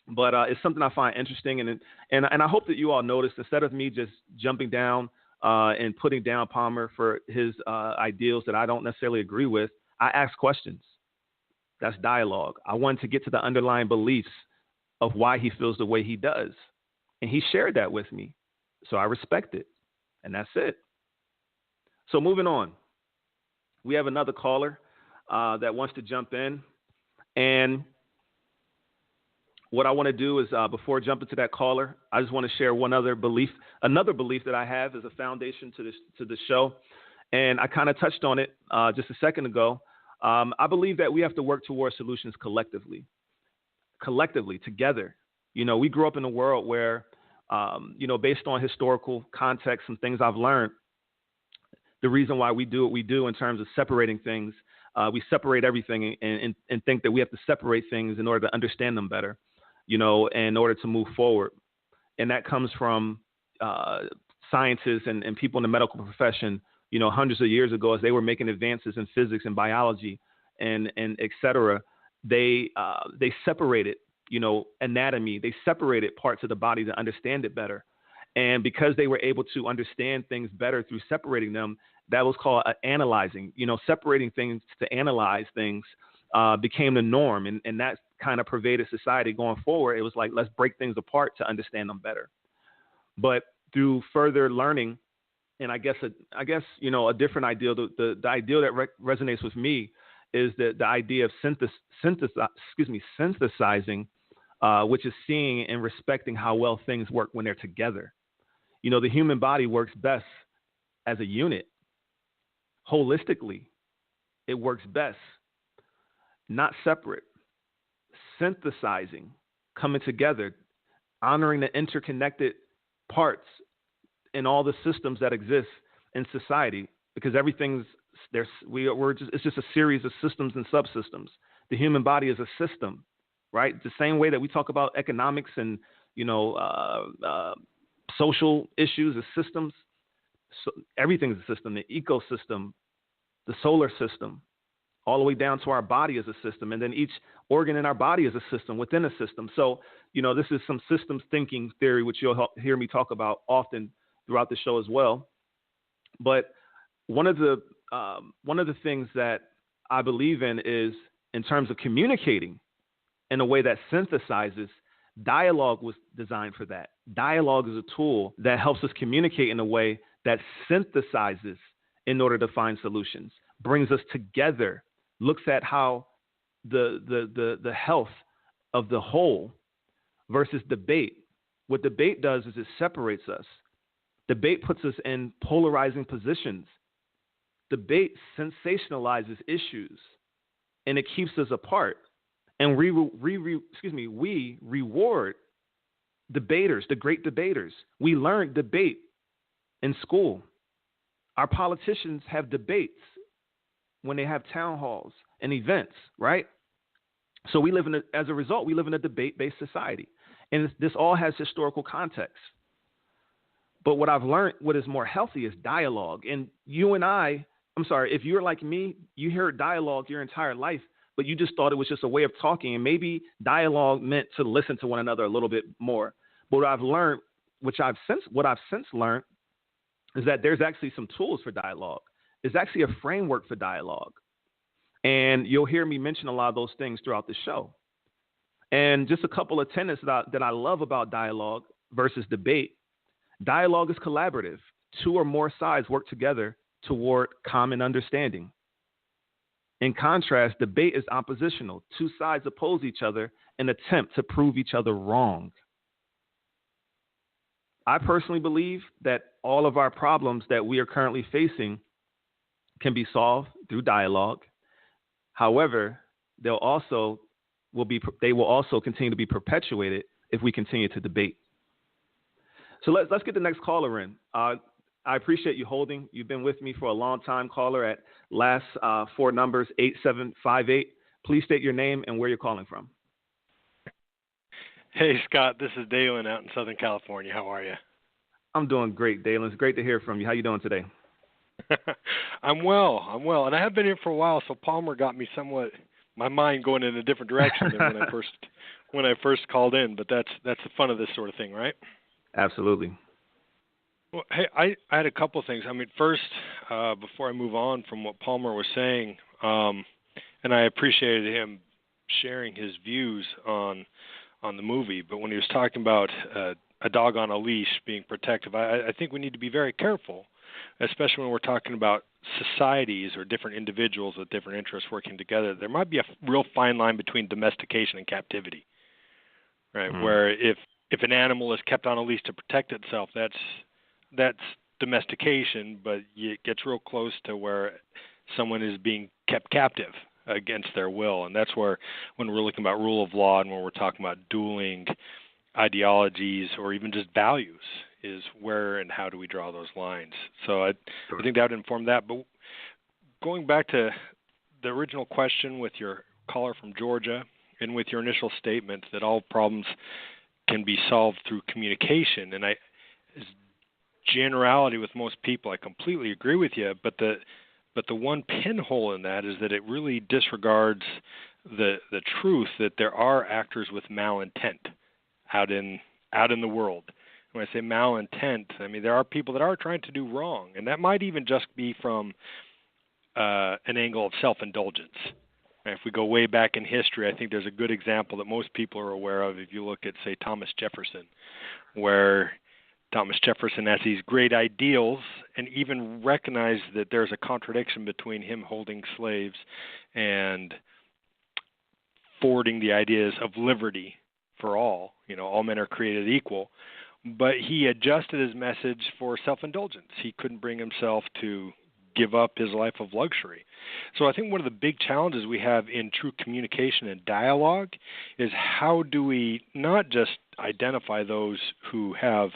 But it's something I find interesting. And I hope that you all noticed, instead of me just jumping down and putting down Palmer for his ideals that I don't necessarily agree with, I ask questions. That's dialogue. I wanted to get to the underlying beliefs of why he feels the way he does. And he shared that with me. So I respect it. And that's it. So moving on, we have another caller that wants to jump in. And what I want to do is, before jumping to that caller, I just want to share another belief that I have as a foundation to the show. And I kind of touched on it just a second ago. I believe that we have to work towards solutions collectively, together. We grew up in a world where, based on historical context and things I've learned, the reason why we do what we do in terms of separating things we separate everything and think that we have to separate things in order to understand them better, in order to move forward. And that comes from scientists and people in the medical profession, hundreds of years ago, as they were making advances in physics and biology and et cetera. They separated, anatomy. They separated parts of the body to understand it better. And because they were able to understand things better through separating them, that was called analyzing. Separating things to analyze things became the norm. And that kind of pervaded society going forward. It was like, let's break things apart to understand them better. But through further learning, and I guess a different ideal, the ideal that resonates with me is the idea of synthesizing, which is seeing and respecting how well things work when they're together. The human body works best as a unit. Holistically, it works best, not separate. Synthesizing, coming together, honoring the interconnected parts in all the systems that exist in society, because everything's there's it's just a series of systems and subsystems. The human body is a system, right? The same way that we talk about economics and social issues as systems. So everything is a system. The ecosystem, the solar system, all the way down to our body is a system, and then each organ in our body is a system within a system. So this is some systems thinking theory, which you'll hear me talk about often throughout the show as well. But one of the things that I believe in is, in terms of communicating in a way that synthesizes, dialogue was designed for that. Dialogue is a tool that helps us communicate in a way that synthesizes in order to find solutions, brings us together, looks at how the health of the whole versus debate. What debate does is it separates us. Debate puts us in polarizing positions. Debate sensationalizes issues, and it keeps us apart. And we reward debaters, the great debaters. We learn debate in school. Our politicians have debates when they have town halls and events, right? So as a result, we live in a debate-based society. And this all has historical context. But what I've learned, what is more healthy, is dialogue. And you and if you're like me, you hear dialogue your entire life, but you just thought it was just a way of talking. And maybe dialogue meant to listen to one another a little bit more. But what I've learned, what I've since learned, is that there's actually some tools for dialogue. There's actually a framework for dialogue. And you'll hear me mention a lot of those things throughout the show. And just a couple of tenets that I love about dialogue versus debate. Dialogue is collaborative. Two or more sides work together toward common understanding. In contrast, debate is oppositional. Two sides oppose each other in an attempt to prove each other wrong. I personally believe that all of our problems that we are currently facing can be solved through dialogue. However, they will also continue to be perpetuated if we continue to debate. So let's get the next caller in. I appreciate you holding. You've been with me for a long time, caller, at last four numbers, 8758. Please state your name and where you're calling from. Hey, Scott, this is Dalen out in Southern California. How are you? I'm doing great, Dalen. It's great to hear from you. How you doing today? I'm well. And I have been here for a while, so Palmer got me somewhat, my mind going in a different direction than when I first called in. But that's the fun of this sort of thing, right? Absolutely. Well, hey, I had a couple of things. I mean, first, before I move on from what Palmer was saying, and I appreciated him sharing his views on the movie, but when he was talking about a dog on a leash being protective, I think we need to be very careful, especially when we're talking about societies or different individuals with different interests working together. There might be a real fine line between domestication and captivity, right? Mm. Where if an animal is kept on a leash to protect itself, that's domestication, but it gets real close to where someone is being kept captive against their will. And that's where, when we're looking about rule of law and when we're talking about dueling ideologies or even just values, is where and how do we draw those lines. So I think that would inform that. But going back to the original question with your caller from Georgia and with your initial statement that all problems can be solved through communication, and as generality with most people, I completely agree with you. But the one pinhole in that is that it really disregards the truth that there are actors with malintent out in the world. When I say malintent, I mean there are people that are trying to do wrong, and that might even just be from an angle of self-indulgence. And if we go way back in history, I think there's a good example that most people are aware of if you look at, say, Thomas Jefferson, where Thomas Jefferson has these great ideals and even recognized that there's a contradiction between him holding slaves and forwarding the ideas of liberty for all. All men are created equal. But he adjusted his message for self-indulgence. He couldn't bring himself to give up his life of luxury. So I think one of the big challenges we have in true communication and dialogue is how do we not just identify those who have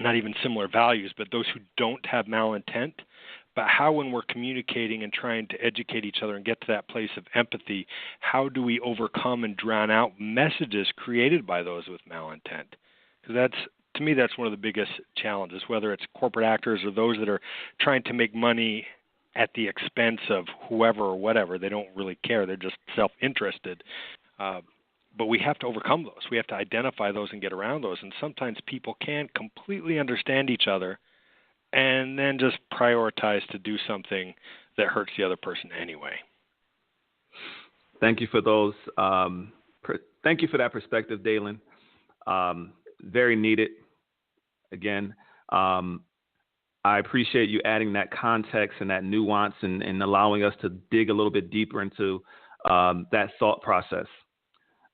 not even similar values, but those who don't have malintent, but how when we're communicating and trying to educate each other and get to that place of empathy, how do we overcome and drown out messages created by those with malintent? Because to me, that's one of the biggest challenges, whether it's corporate actors or those that are trying to make money at the expense of whoever or whatever. They don't really care. They're just self-interested. But we have to overcome those. We have to identify those and get around those. And sometimes people can't completely understand each other and then just prioritize to do something that hurts the other person anyway. Thank you for those. Thank you for that perspective, Dalen. Very needed. Again, I appreciate you adding that context and that nuance and allowing us to dig a little bit deeper into that thought process.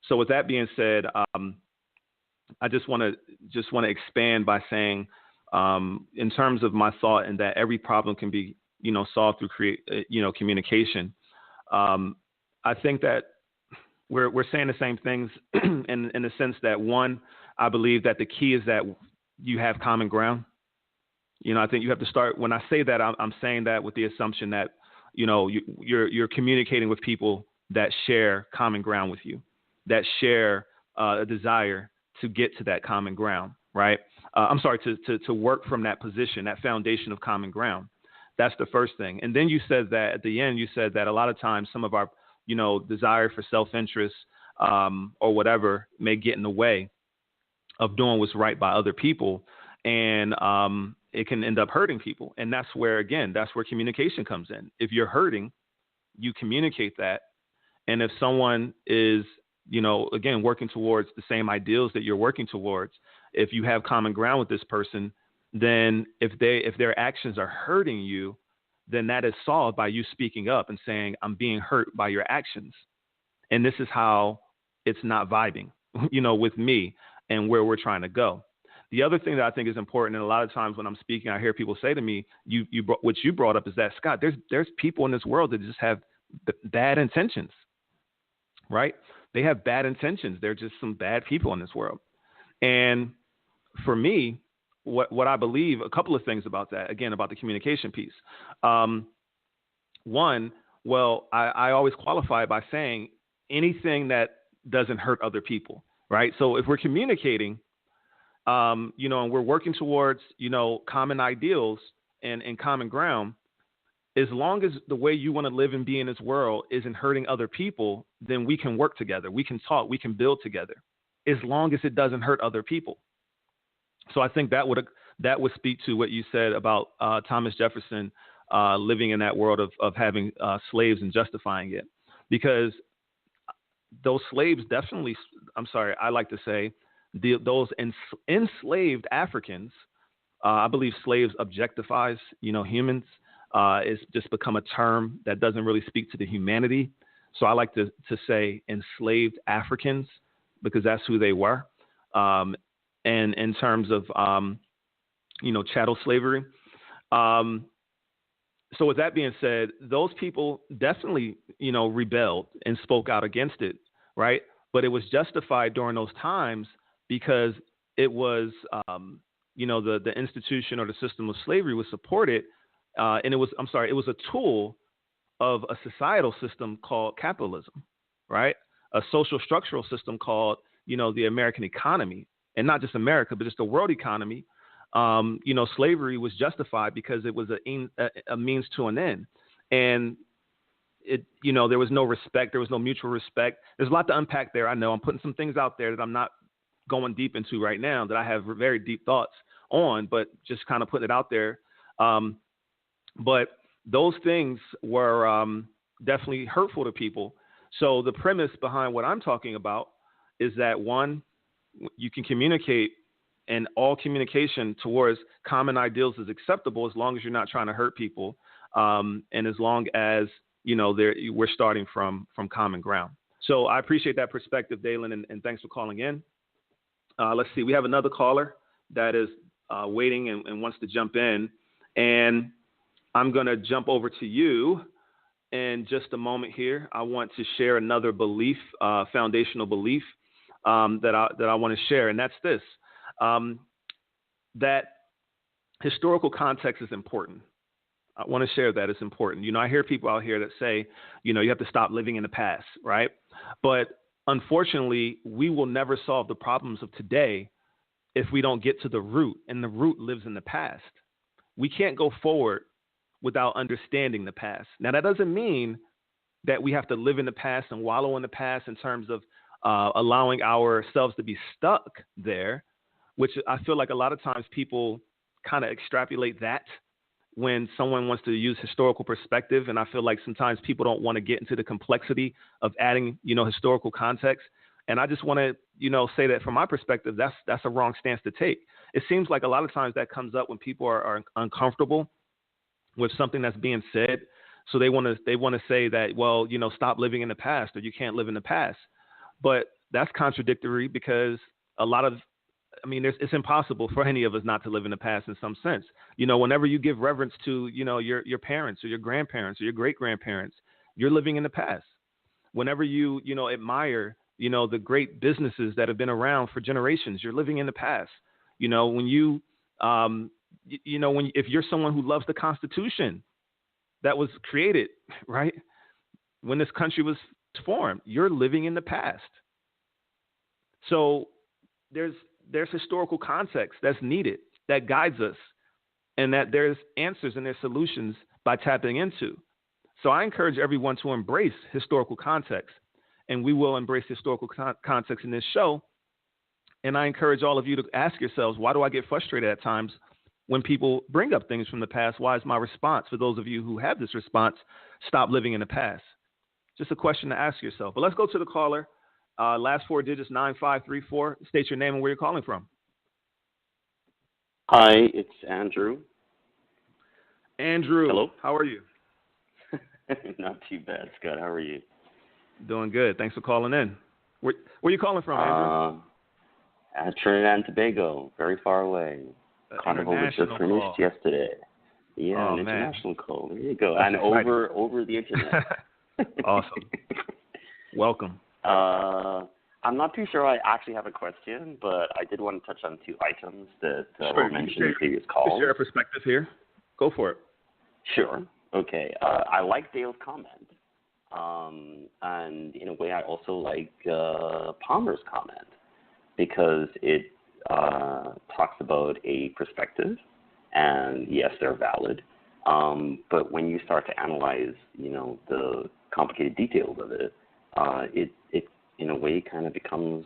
So with that being said, I just want to expand by saying, in terms of my thought, and that every problem can be solved through communication. I think that we're saying the same things in the sense that, one, I believe that the key is that you have common ground. I think you have to start. When I say that, I'm saying that with the assumption that you're communicating with people that share common ground with you, that share a desire to get to that common ground, right? To work from that position, that foundation of common ground. That's the first thing. And then you said that at the end, you said that a lot of times some of our, desire for self-interest or whatever may get in the way of doing what's right by other people. And it can end up hurting people. And that's where communication comes in. If you're hurting, you communicate that. And if someone is, again, working towards the same ideals that you're working towards, if you have common ground with this person, then if their actions are hurting you, then that is solved by you speaking up and saying, I'm being hurt by your actions. And this is how it's not vibing, with me and where we're trying to go. The other thing that I think is important, and a lot of times when I'm speaking, I hear people say to me, what you brought up is that, Scott, there's people in this world that just have bad intentions, right? They have bad intentions. They're just some bad people in this world. And for me, what I believe, a couple of things about that, again, about the communication piece. One, I always qualify by saying anything that doesn't hurt other people, right? So if we're communicating, and we're working towards, common ideals and common ground, as long as the way you want to live and be in this world isn't hurting other people, then we can work together. We can talk. We can build together, as long as it doesn't hurt other people. So I think that would speak to what you said about Thomas Jefferson living in that world of having slaves and justifying it, because those slaves definitely, I like to say, those enslaved Africans, I believe slaves objectifies, humans. It's just become a term that doesn't really speak to the humanity. So I like to say enslaved Africans, because that's who they were. And in terms of, chattel slavery. So with that being said, those people definitely, rebelled and spoke out against it, right? But it was justified during those times because it was, the institution or the system of slavery was supported. And it was a tool of a societal system called capitalism, right? A social structural system called, the American economy, and not just America, but just the world economy. Slavery was justified because it was a means to an end. And there was no respect. There was no mutual respect. There's a lot to unpack there. I know I'm putting some things out there that I'm not going deep into right now, that I have very deep thoughts on, but just kind of putting it out there. But those things were definitely hurtful to people. So the premise behind what I'm talking about is that, one, you can communicate, and all communication towards common ideals is acceptable as long as you're not trying to hurt people, and as long as we're starting from common ground. So I appreciate that perspective, Dalen, and thanks for calling in. Let's see, we have another caller that is waiting and wants to jump in, and I'm going to jump over to you in just a moment here. I want to share another belief, foundational belief that I want to share, and that's this: that historical context is important. I want to share that it's important. I hear people out here that say, you have to stop living in the past, right? But unfortunately, we will never solve the problems of today if we don't get to the root, and the root lives in the past. We can't go forward without understanding the past. Now, that doesn't mean that we have to live in the past and wallow in the past in terms of allowing ourselves to be stuck there, which I feel like a lot of times people kind of extrapolate that when someone wants to use historical perspective. And I feel like sometimes people don't want to get into the complexity of adding, historical context. And I just want to, say that from my perspective, that's a wrong stance to take. It seems like a lot of times that comes up when people are uncomfortable with something that's being said. So they want to say that, well, stop living in the past, or you can't live in the past. But that's contradictory, because it's impossible for any of us not to live in the past in some sense. Whenever you give reverence to, your parents or your grandparents or your great grandparents, you're living in the past. Whenever you, admire, the great businesses that have been around for generations, you're living in the past. When you, if you're someone who loves the Constitution that was created, right, when this country was formed, you're living in the past. So there's historical context that's needed, that guides us, and that there's answers and there's solutions by tapping into. So I encourage everyone to embrace historical context, and we will embrace historical context in this show. And I encourage all of you to ask yourselves, why do I get frustrated at times when people bring up things from the past? Why is my response, for those of you who have this response, stop living in the past? Just a question to ask yourself. But let's go to the caller. Last four digits, 9534. State your name and where you're calling from. Hi, it's Andrew. Andrew. Hello. How are you? Not too bad, Scott. How are you? Doing good. Thanks for calling in. Where are you calling from, Andrew? Trinidad and Tobago, very far away. Carnival was just finished yesterday. Yeah, an international call. There you go. That's and exciting. over the internet. Awesome. Welcome. I'm not too sure I actually have a question, but I did want to touch on two items that were mentioned in previous calls. Share a perspective here. Go for it. Sure. Okay. I like Dale's comment. And in a way, I also like Palmer's comment, because it talks about a perspective, and yes, they're valid. But when you start to analyze, the complicated details of it, it in a way kind of becomes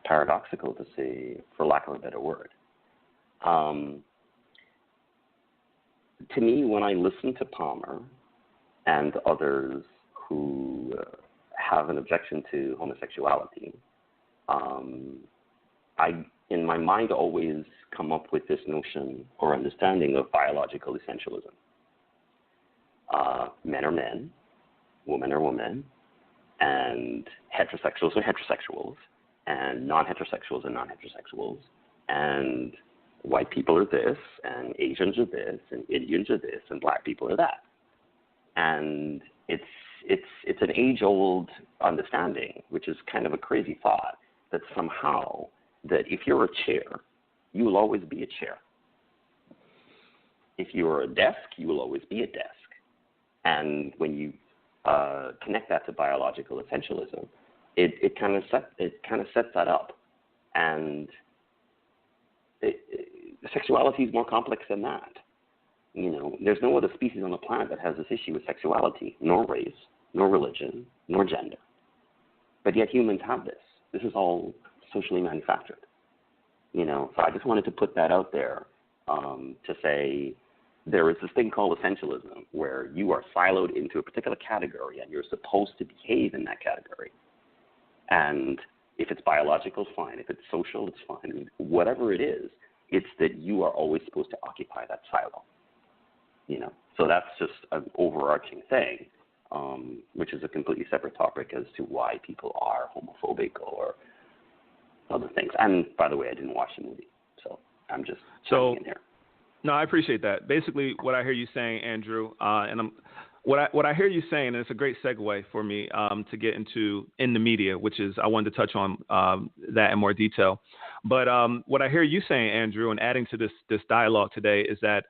paradoxical, to say, for lack of a better word. To me, when I listen to Palmer and others who have an objection to homosexuality, I, in my mind, always come up with this notion or understanding of biological essentialism. Men are men, women are women, and heterosexuals are heterosexuals, and non-heterosexuals are non-heterosexuals, and white people are this, and Asians are this, and Indians are this, and black people are that. And it's an age-old understanding, which is kind of a crazy thought, that somehow that if you're a chair, you will always be a chair. If you're a desk, you will always be a desk. And when you connect that to biological essentialism, it kind of sets that up. And sexuality is more complex than that. You know, there's no other species on the planet that has this issue with sexuality, nor race, nor religion, nor gender. But yet humans have this. This is all socially manufactured. You know, so I just wanted to put that out there to say there is this thing called essentialism where you are siloed into a particular category and you're supposed to behave in that category. And if it's biological, fine. If it's social, it's fine. Whatever it is, it's that you are always supposed to occupy that silo. You know, so that's just an overarching thing, which is a completely separate topic as to why people are homophobic or other things. And by the way, I didn't watch the movie, so I'm just in here. No, I appreciate that. Basically, what I hear you saying, Andrew, what I hear you saying, and it's a great segue for me to get into in the media, which is I wanted to touch on that in more detail. But what I hear you saying, Andrew, and adding to this dialogue today is that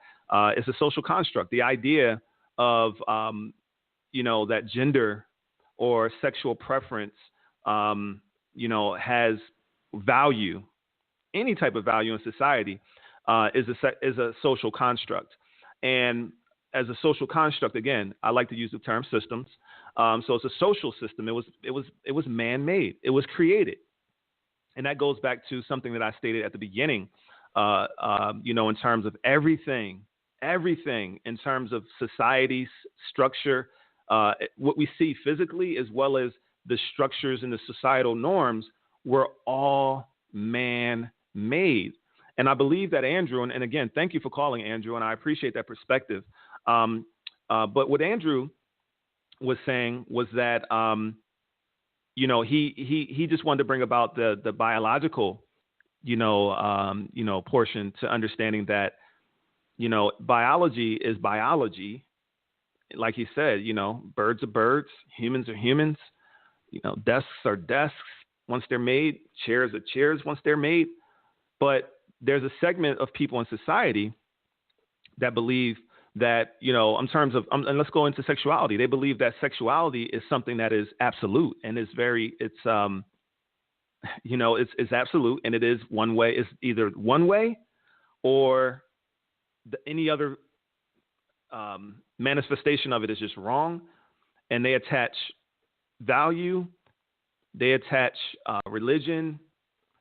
it's a social construct. The idea of that gender or sexual preference, has value, any type of value in society, is a social construct. And as a social construct, again, I like to use the term systems. So it's a social system. It was man-made. It was created, and that goes back to something that I stated at the beginning. In terms of everything in terms of society's structure, what we see physically as well as the structures and the societal norms were all man-made. And I believe that Andrew, and again, thank you for calling, Andrew, and I appreciate that perspective. But what Andrew was saying was that, he just wanted to bring about the biological, portion to understanding that, biology is biology. Like he said, birds are birds, humans are humans, desks are desks once they're made, chairs are chairs once they're made. But there's a segment of people in society that believe that, in terms of, and let's go into sexuality. They believe that sexuality is something that is absolute and it's absolute, and it is one way. It's either one way or any other manifestation of it is just wrong. And they attach value, they attach religion,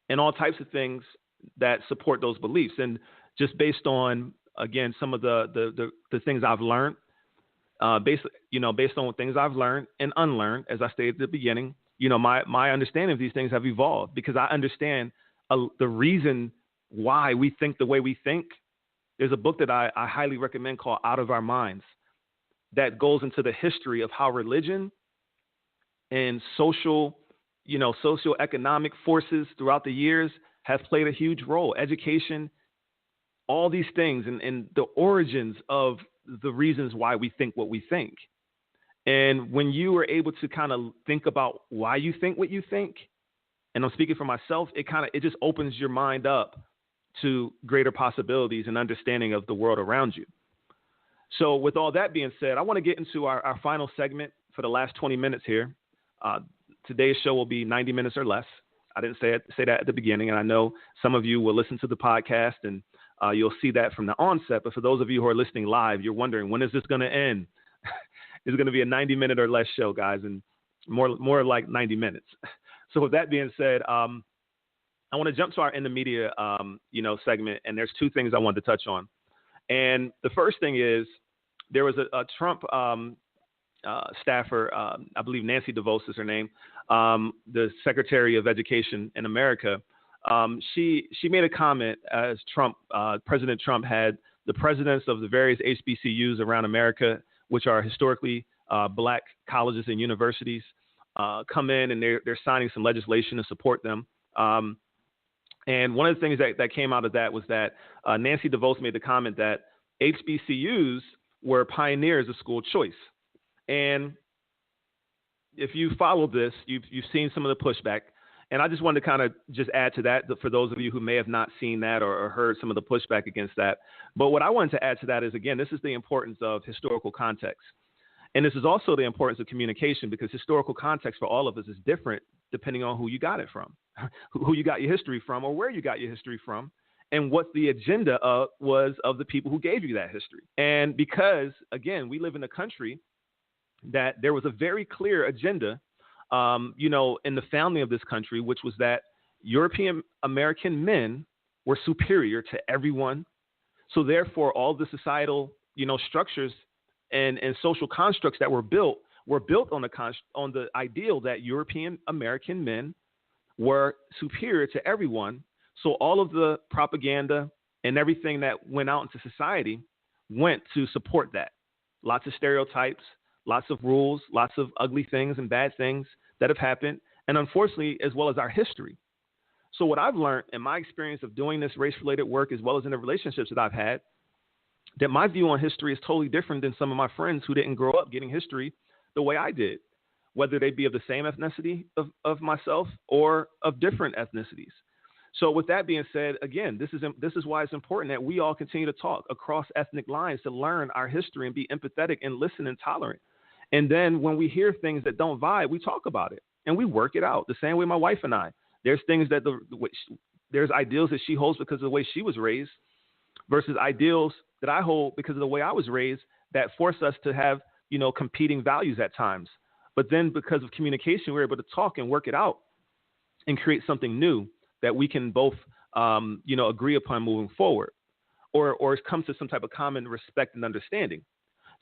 and all types of things that support those beliefs. And just based on, again, some of the things I've learned, based on things I've learned and unlearned, as I stated at the beginning, my understanding of these things have evolved because I understand the reason why we think the way we think. There's a book that I highly recommend called Out of Our Minds that goes into the history of how religion and socioeconomic forces throughout the years have played a huge role. Education, all these things, and the origins of the reasons why we think what we think. And when you are able to kind of think about why you think what you think, and I'm speaking for myself, it just opens your mind up to greater possibilities and understanding of the world around you. So with all that being said, I want to get into our final segment for the last 20 minutes here. Today's show will be 90 minutes or less. I didn't say that at the beginning, and I know some of you will listen to the podcast and you'll see that from the onset. But for those of you who are listening live, you're wondering, when is this going to end? It's going to be a 90-minute or less show, guys, and more like 90 minutes. So with that being said, I want to jump to our In the Media, segment, and there's two things I wanted to touch on. And the first thing is there was a Trump staffer, I believe Nancy DeVos is her name, the Secretary of Education in America. She made a comment as President Trump had the presidents of the various HBCUs around America, which are historically black colleges and universities, come in and they're signing some legislation to support them. And one of the things that came out of that was that Nancy DeVos made the comment that HBCUs were pioneers of school choice. And if you followed this, you've seen some of the pushback. And I just wanted to kind of just add to that for those of you who may have not seen that or heard some of the pushback against that. But what I wanted to add to that is, again, this is the importance of historical context. And this is also the importance of communication, because historical context for all of us is different depending on who you got it from, who you got your history from, or where you got your history from, and what the agenda was of the people who gave you that history. And because, again, we live in a country that there was a very clear agenda, in the founding of this country, which was that European American men were superior to everyone. So therefore, all the societal, structures and social constructs that were built on the ideal that European American men were superior to everyone. So all of the propaganda and everything that went out into society went to support that. Lots of stereotypes, lots of rules, lots of ugly things and bad things that have happened, and unfortunately, as well as our history. So what I've learned in my experience of doing this race-related work, as well as in the relationships that I've had, that my view on history is totally different than some of my friends who didn't grow up getting history the way I did, whether they be of the same ethnicity of myself or of different ethnicities. So with that being said, again, this is why it's important that we all continue to talk across ethnic lines to learn our history and be empathetic and listen and tolerant. And then when we hear things that don't vibe, we talk about it and we work it out. The same way my wife and I. There's things that there's ideals that she holds because of the way she was raised versus ideals that I hold because of the way I was raised that force us to have, competing values at times. But then because of communication, we're able to talk and work it out and create something new that we can both, agree upon moving forward or come to some type of common respect and understanding.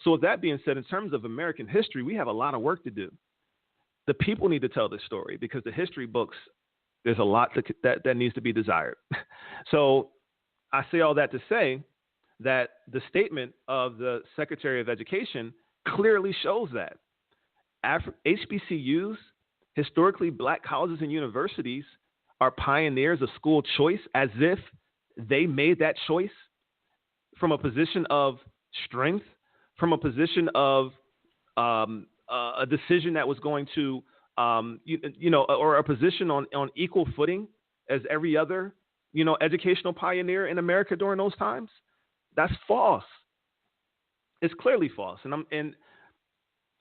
So with that being said, in terms of American history, we have a lot of work to do. The people need to tell this story because the history books, there's a lot that needs to be desired. So I say all that to say that the statement of the Secretary of Education clearly shows that HBCUs, historically black colleges and universities, are pioneers of school choice as if they made that choice from a position of strength, from a position of a decision that was going to, or a position on equal footing as every other, educational pioneer in America during those times. That's false. It's clearly false. And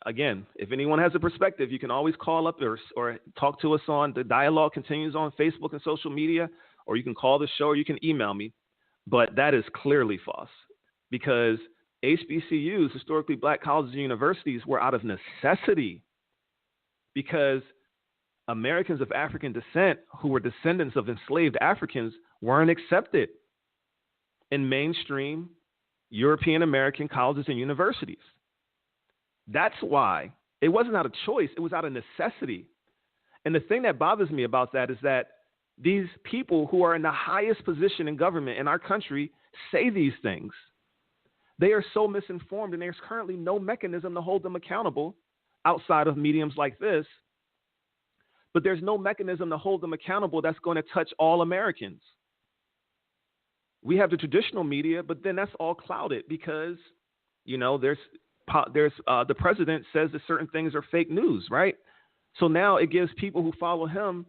again, if anyone has a perspective, you can always call up or talk to us on the dialogue continues on Facebook and social media, or you can call the show or you can email me. But that is clearly false because HBCUs, historically black colleges and universities, were out of necessity because Americans of African descent who were descendants of enslaved Africans weren't accepted in mainstream European American colleges and universities. That's why it wasn't out of choice. It was out of necessity. And the thing that bothers me about that is that these people who are in the highest position in government in our country say these things. They are so misinformed, and there's currently no mechanism to hold them accountable outside of mediums like this. But there's no mechanism to hold them accountable that's going to touch all Americans. We have the traditional media, but then that's all clouded because, there's the president says that certain things are fake news, right? So now it gives people who follow him,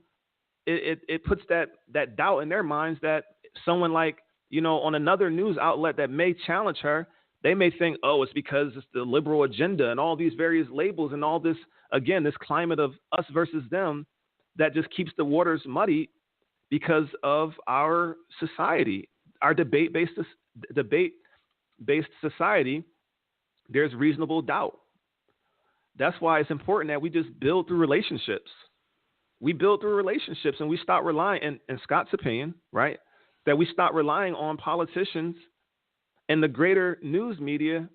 it puts that doubt in their minds that someone like, on another news outlet that may challenge her, they may think, oh, it's because it's the liberal agenda and all these various labels and all this, again, this climate of us versus them that just keeps the waters muddy because of our society, our debate-based society. There's reasonable doubt. That's why it's important that we just build through relationships. We build through relationships and we stop relying, in Scott's opinion, right, that we stop relying on politicians and the greater news media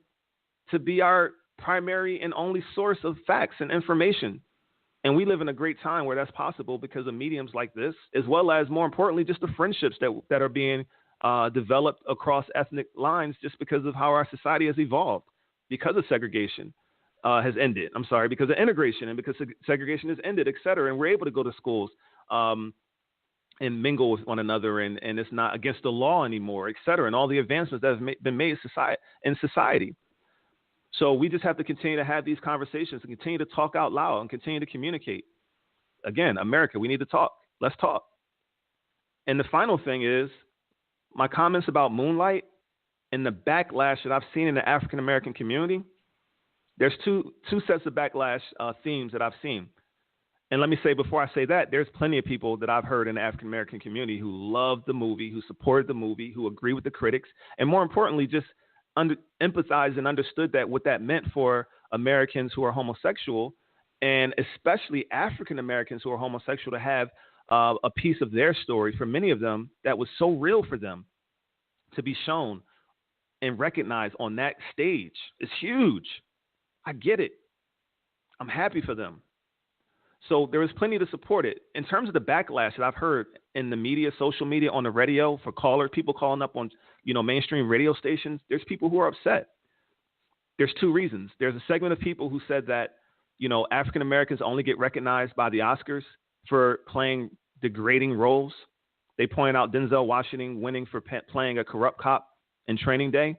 to be our primary and only source of facts and information. And we live in a great time where that's possible because of mediums like this, as well as, more importantly, just the friendships that are being developed across ethnic lines just because of how our society has evolved, because of segregation has ended. I'm sorry, because of integration and because segregation has ended, et cetera. And we're able to go to schools and mingle with one another, and it's not against the law anymore, et cetera, and all the advancements that have been made in society. So we just have to continue to have these conversations and continue to talk out loud and continue to communicate. Again, America, we need to talk. Let's talk. And the final thing is my comments about Moonlight and the backlash that I've seen in the African-American community. there's two sets of backlash themes that I've seen. And let me say, before I say that, there's plenty of people that I've heard in the African-American community who loved the movie, who supported the movie, who agree with the critics, and more importantly, just empathized and understood that what that meant for Americans who are homosexual, and especially African-Americans who are homosexual, to have a piece of their story, for many of them, that was so real for them to be shown and recognized on that stage. It's huge. I get it. I'm happy for them. So there was plenty to support it. In terms of the backlash that I've heard in the media, social media, on the radio, for people calling up on, mainstream radio stations, there's people who are upset. There's two reasons. There's a segment of people who said that, African Americans only get recognized by the Oscars for playing degrading roles. They pointed out Denzel Washington winning for playing a corrupt cop in Training Day.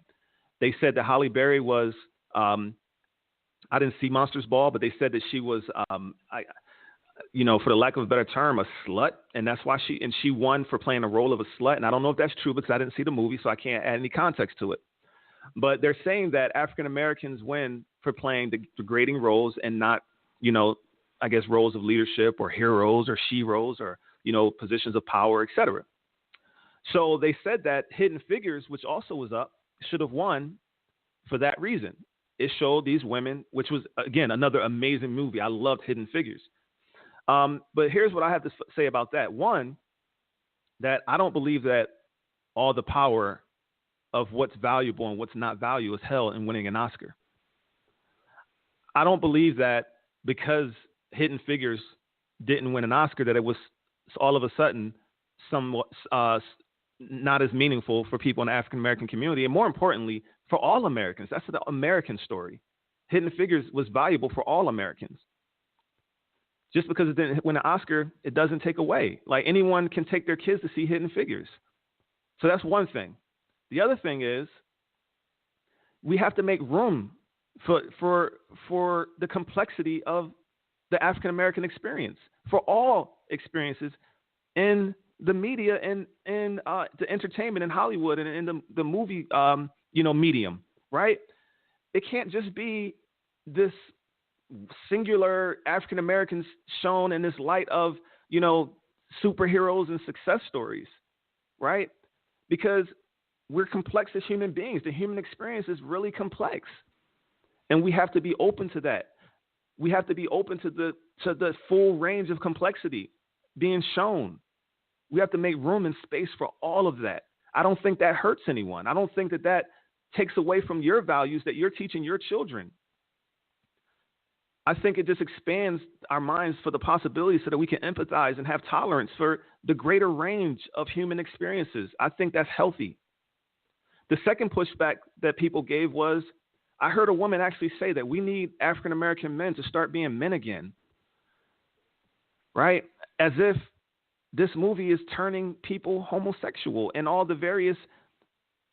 They said that Halle Berry was, I didn't see Monsters Ball, but they said that she was, for the lack of a better term, a slut. And that's why she won for playing a role of a slut. And I don't know if that's true because I didn't see the movie, so I can't add any context to it. But they're saying that African Americans win for playing degrading roles and not, roles of leadership or heroes or she-roles or, positions of power, etc. So they said that Hidden Figures, which also was up, should have won for that reason. It showed these women, which was, again, another amazing movie. I loved Hidden Figures. But here's what I have to say about that. One, that I don't believe that all the power of what's valuable and what's not valuable is held in winning an Oscar. I don't believe that because Hidden Figures didn't win an Oscar that it was all of a sudden somewhat not as meaningful for people in the African American community, and more importantly, for all Americans. That's the American story. Hidden Figures was valuable for all Americans. Just because it didn't win an Oscar, it doesn't take away. Like, anyone can take their kids to see Hidden Figures. So that's one thing. The other thing is we have to make room for the complexity of the African American experience, for all experiences in the media and in the entertainment in Hollywood and in the movie medium, right? It can't just be this singular African Americans shown in this light of, superheroes and success stories, right? Because we're complex as human beings. The human experience is really complex. And we have to be open to that. We have to be open to the full range of complexity being shown. We have to make room and space for all of that. I don't think that hurts anyone. I don't think that takes away from your values that you're teaching your children. I think it just expands our minds for the possibilities so that we can empathize and have tolerance for the greater range of human experiences. I think that's healthy. The second pushback that people gave was, I heard a woman actually say that we need African American men to start being men again, right? As if this movie is turning people homosexual, and all the various,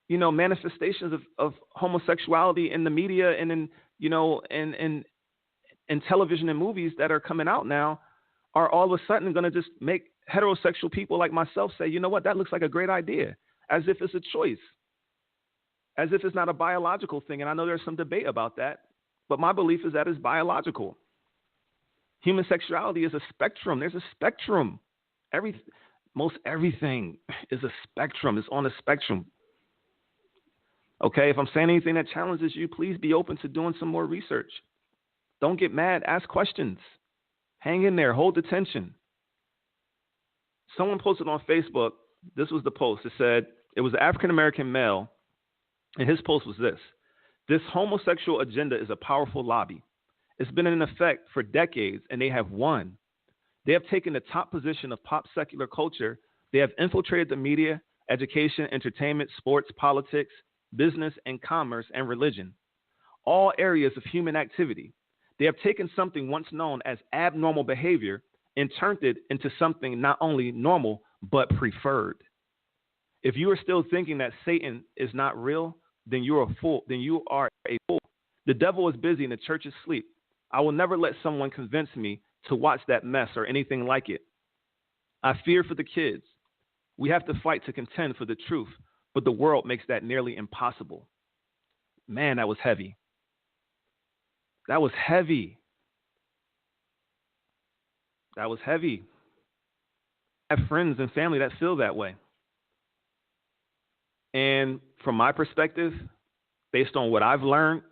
manifestations of homosexuality in the media and in television and movies that are coming out now are all of a sudden going to just make heterosexual people like myself say, you know what, that looks like a great idea, as if it's a choice, as if it's not a biological thing. And I know there's some debate about that, but my belief is that it's biological. Human sexuality is a spectrum. There's a spectrum. Most everything is a spectrum. It's on a spectrum. Okay, if I'm saying anything that challenges you, please be open to doing some more research. Don't get mad. Ask questions. Hang in there. Hold the tension. Someone posted on Facebook, this was the post. It said, it was an African-American male, and his post was this: this homosexual agenda is a powerful lobby. It's been in effect for decades, and they have won. They have taken the top position of pop secular culture. They have infiltrated the media, education, entertainment, sports, politics, business, and commerce, and religion, all areas of human activity. They have taken something once known as abnormal behavior and turned it into something not only normal, but preferred. If you are still thinking that Satan is not real, then you're a fool. Then you are a fool. The devil is busy and the church is asleep. I will never let someone convince me to watch that mess or anything like it. I fear for the kids. We have to fight to contend for the truth, but the world makes that nearly impossible. Man, that was heavy. That was heavy. That was heavy. I have friends and family that feel that way. And from my perspective, based on what I've learned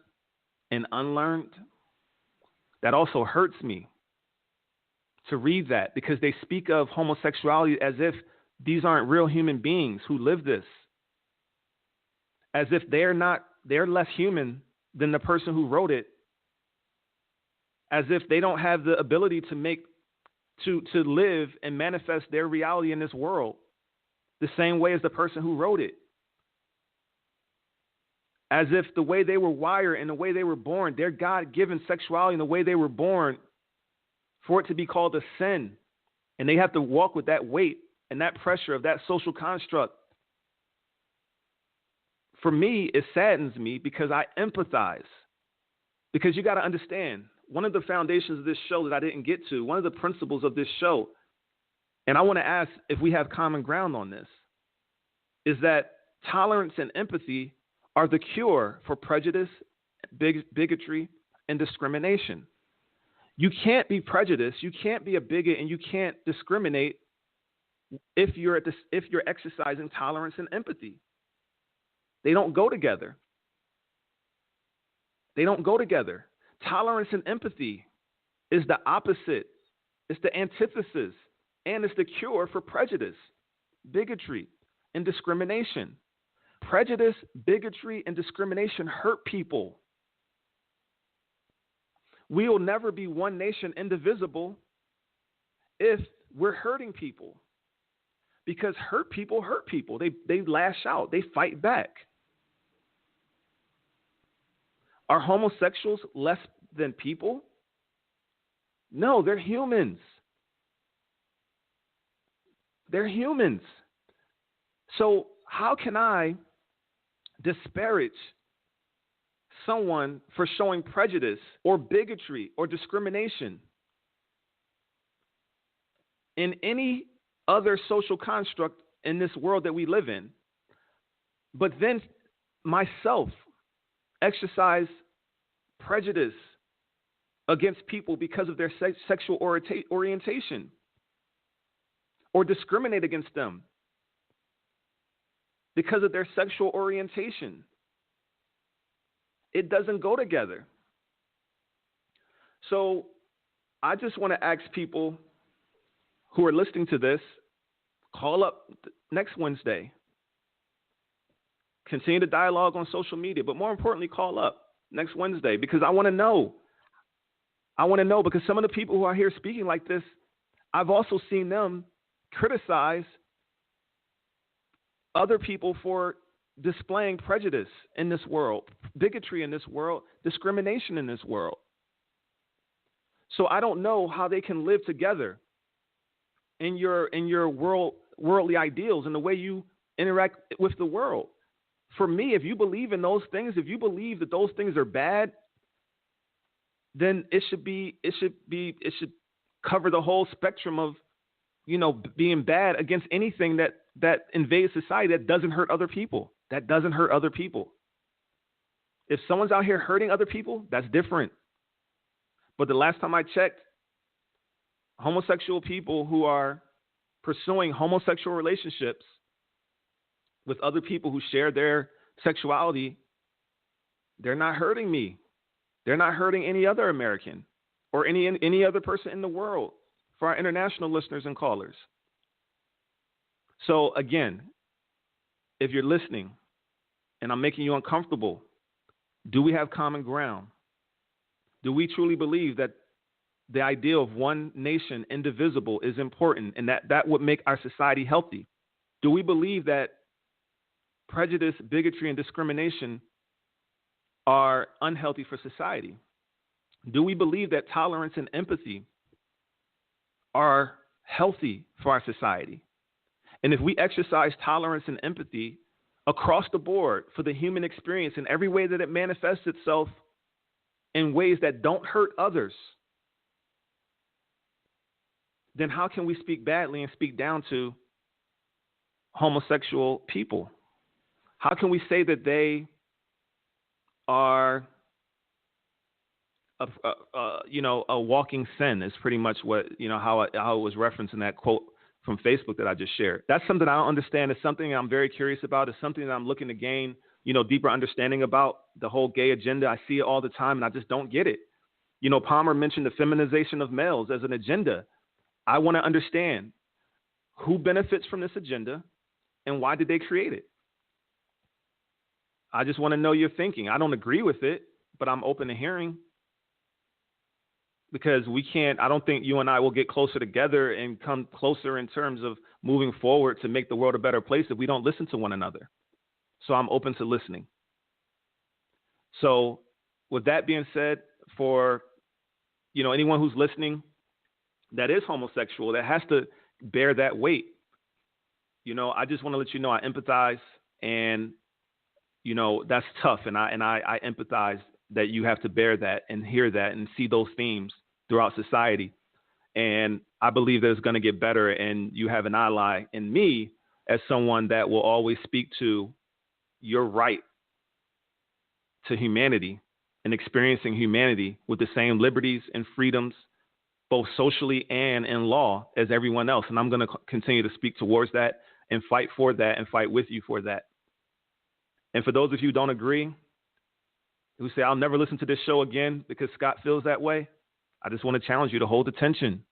and unlearned, that also hurts me to read that, because they speak of homosexuality as if these aren't real human beings who live this, as if they're less human than the person who wrote it, as if they don't have the ability to live and manifest their reality in this world the same way as the person who wrote it. As if the way they were wired and the way they were born, their God-given sexuality and the way they were born, for it to be called a sin, and they have to walk with that weight and that pressure of that social construct. For me, it saddens me because I empathize. Because you got to understand, one of the foundations of this show that I didn't get to, one of the principles of this show, and I want to ask if we have common ground on this, is that tolerance and empathy are the cure for prejudice, bigotry, and discrimination. You can't be prejudiced, you can't be a bigot, and you can't discriminate if you're exercising tolerance and empathy. They don't go together. They don't go together. Tolerance and empathy is the opposite. It's the antithesis, and it's the cure for prejudice, bigotry, and discrimination. Prejudice, bigotry, and discrimination hurt people. We will never be one nation, indivisible, if we're hurting people. Because hurt people hurt people. They lash out. They fight back. Are homosexuals less than people? No, they're humans. They're humans. So how can I disparage someone for showing prejudice or bigotry or discrimination in any other social construct in this world that we live in, but then myself exercise prejudice against people because of their sexual orientation, or discriminate against them because of their sexual orientation? It doesn't go together. So I just want to ask people who are listening to this, call up next Wednesday. Continue the dialogue on social media, but more importantly, call up next Wednesday, because I want to know. I want to know, because some of the people who are here speaking like this, I've also seen them criticize other people for displaying prejudice in this world, bigotry in this world, discrimination in this world. So I don't know how they can live together in your worldly ideals and the way you interact with the world. For me, if you believe in those things, if you believe that those things are bad, then it should cover the whole spectrum of, being bad against anything that invades society that doesn't hurt other people. That doesn't hurt other people. If someone's out here hurting other people, that's different. But the last time I checked, homosexual people who are pursuing homosexual relationships with other people who share their sexuality, they're not hurting me. They're not hurting any other American or any other person in the world, for our international listeners and callers. So again, if you're listening and I'm making you uncomfortable, do we have common ground? Do we truly believe that the idea of one nation, indivisible, is important and that would make our society healthy? Do we believe that prejudice, bigotry, and discrimination are unhealthy for society? Do we believe that tolerance and empathy are healthy for our society? And if we exercise tolerance and empathy across the board for the human experience in every way that it manifests itself in ways that don't hurt others, then how can we speak badly and speak down to homosexual people? How can we say that they are a walking sin is pretty much what, how it was referenced in that quote from Facebook that I just shared. That's something I don't understand. It's something I'm very curious about. It's something that I'm looking to gain, deeper understanding about the whole gay agenda. I see it all the time and I just don't get it. Palmer mentioned the feminization of males as an agenda. I want to understand who benefits from this agenda and why did they create it? I just want to know your thinking. I don't agree with it, but I'm open to hearing. Because I don't think you and I will get closer together and come closer in terms of moving forward to make the world a better place if we don't listen to one another. So I'm open to listening. So with that being said, for, anyone who's listening that is homosexual, that has to bear that weight, I just want to let you know I empathize, and, that's tough. And I empathize that you have to bear that and hear that and see those themes throughout society. And I believe that it's going to get better, and you have an ally in me as someone that will always speak to your right to humanity and experiencing humanity with the same liberties and freedoms, both socially and in law, as everyone else. And I'm going to continue to speak towards that and fight for that and fight with you for that. And for those of you who don't agree, who say, I'll never listen to this show again because Scott feels that way, I just want to challenge you to hold the tension.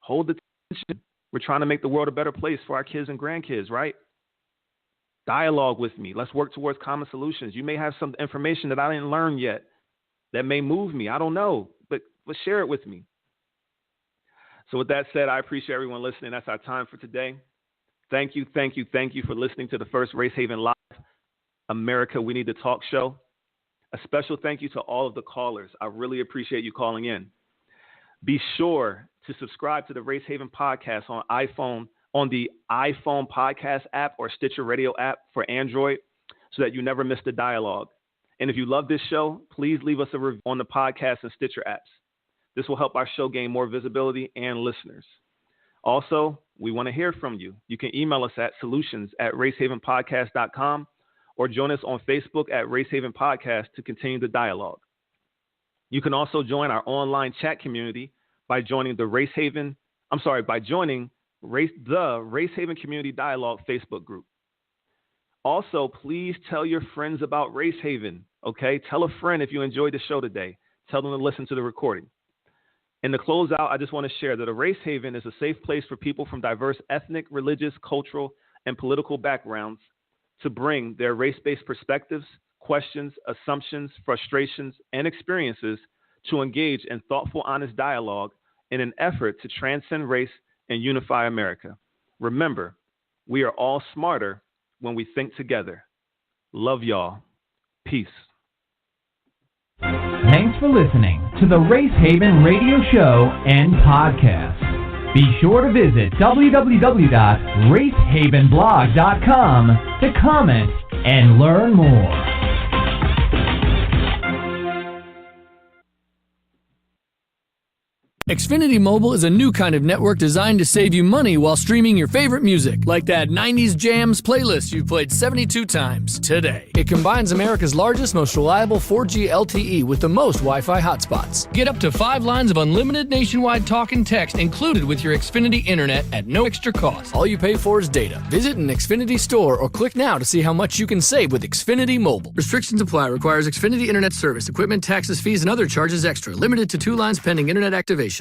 Hold the tension. We're trying to make the world a better place for our kids and grandkids, right? Dialogue with me. Let's work towards common solutions. You may have some information that I didn't learn yet that may move me. I don't know, but share it with me. So with that said, I appreciate everyone listening. That's our time for today. Thank you for listening to the first Race Haven Live America We Need to Talk show. A special thank you to all of the callers. I really appreciate you calling in. Be sure to subscribe to the Race Haven podcast on the iPhone podcast app or Stitcher Radio app for Android so that you never miss the dialogue. And if you love this show, please leave us a review on the podcast and Stitcher apps. This will help our show gain more visibility and listeners. Also, we want to hear from you. You can email us at solutions@racehavenpodcast.com or join us on Facebook at Race Haven Podcast to continue the dialogue. You can also join our online chat community by joining the Race Haven Community Dialogue Facebook group. Also, please tell your friends about Race Haven, okay? Tell a friend if you enjoyed the show today. Tell them to listen to the recording. And to close out, I just want to share that a Race Haven is a safe place for people from diverse ethnic, religious, cultural, and political backgrounds to bring their race-based perspectives, questions, assumptions, frustrations, and experiences to engage in thoughtful, honest dialogue in an effort to transcend race and unify America. Remember, we are all smarter when we think together. Love y'all. Peace. Thanks for listening to the Race Haven Radio Show and Podcast. Be sure to visit www.racehavenblog.com to comment and learn more. Xfinity Mobile is a new kind of network designed to save you money while streaming your favorite music, like that 90s Jams playlist you've played 72 times today. It combines America's largest, most reliable 4G LTE with the most Wi-Fi hotspots. Get up to 5 lines of unlimited nationwide talk and text included with your Xfinity Internet at no extra cost. All you pay for is data. Visit an Xfinity store or click now to see how much you can save with Xfinity Mobile. Restrictions apply. Requires Xfinity Internet service. Equipment, taxes, fees, and other charges extra. Limited to 2 lines pending Internet activation.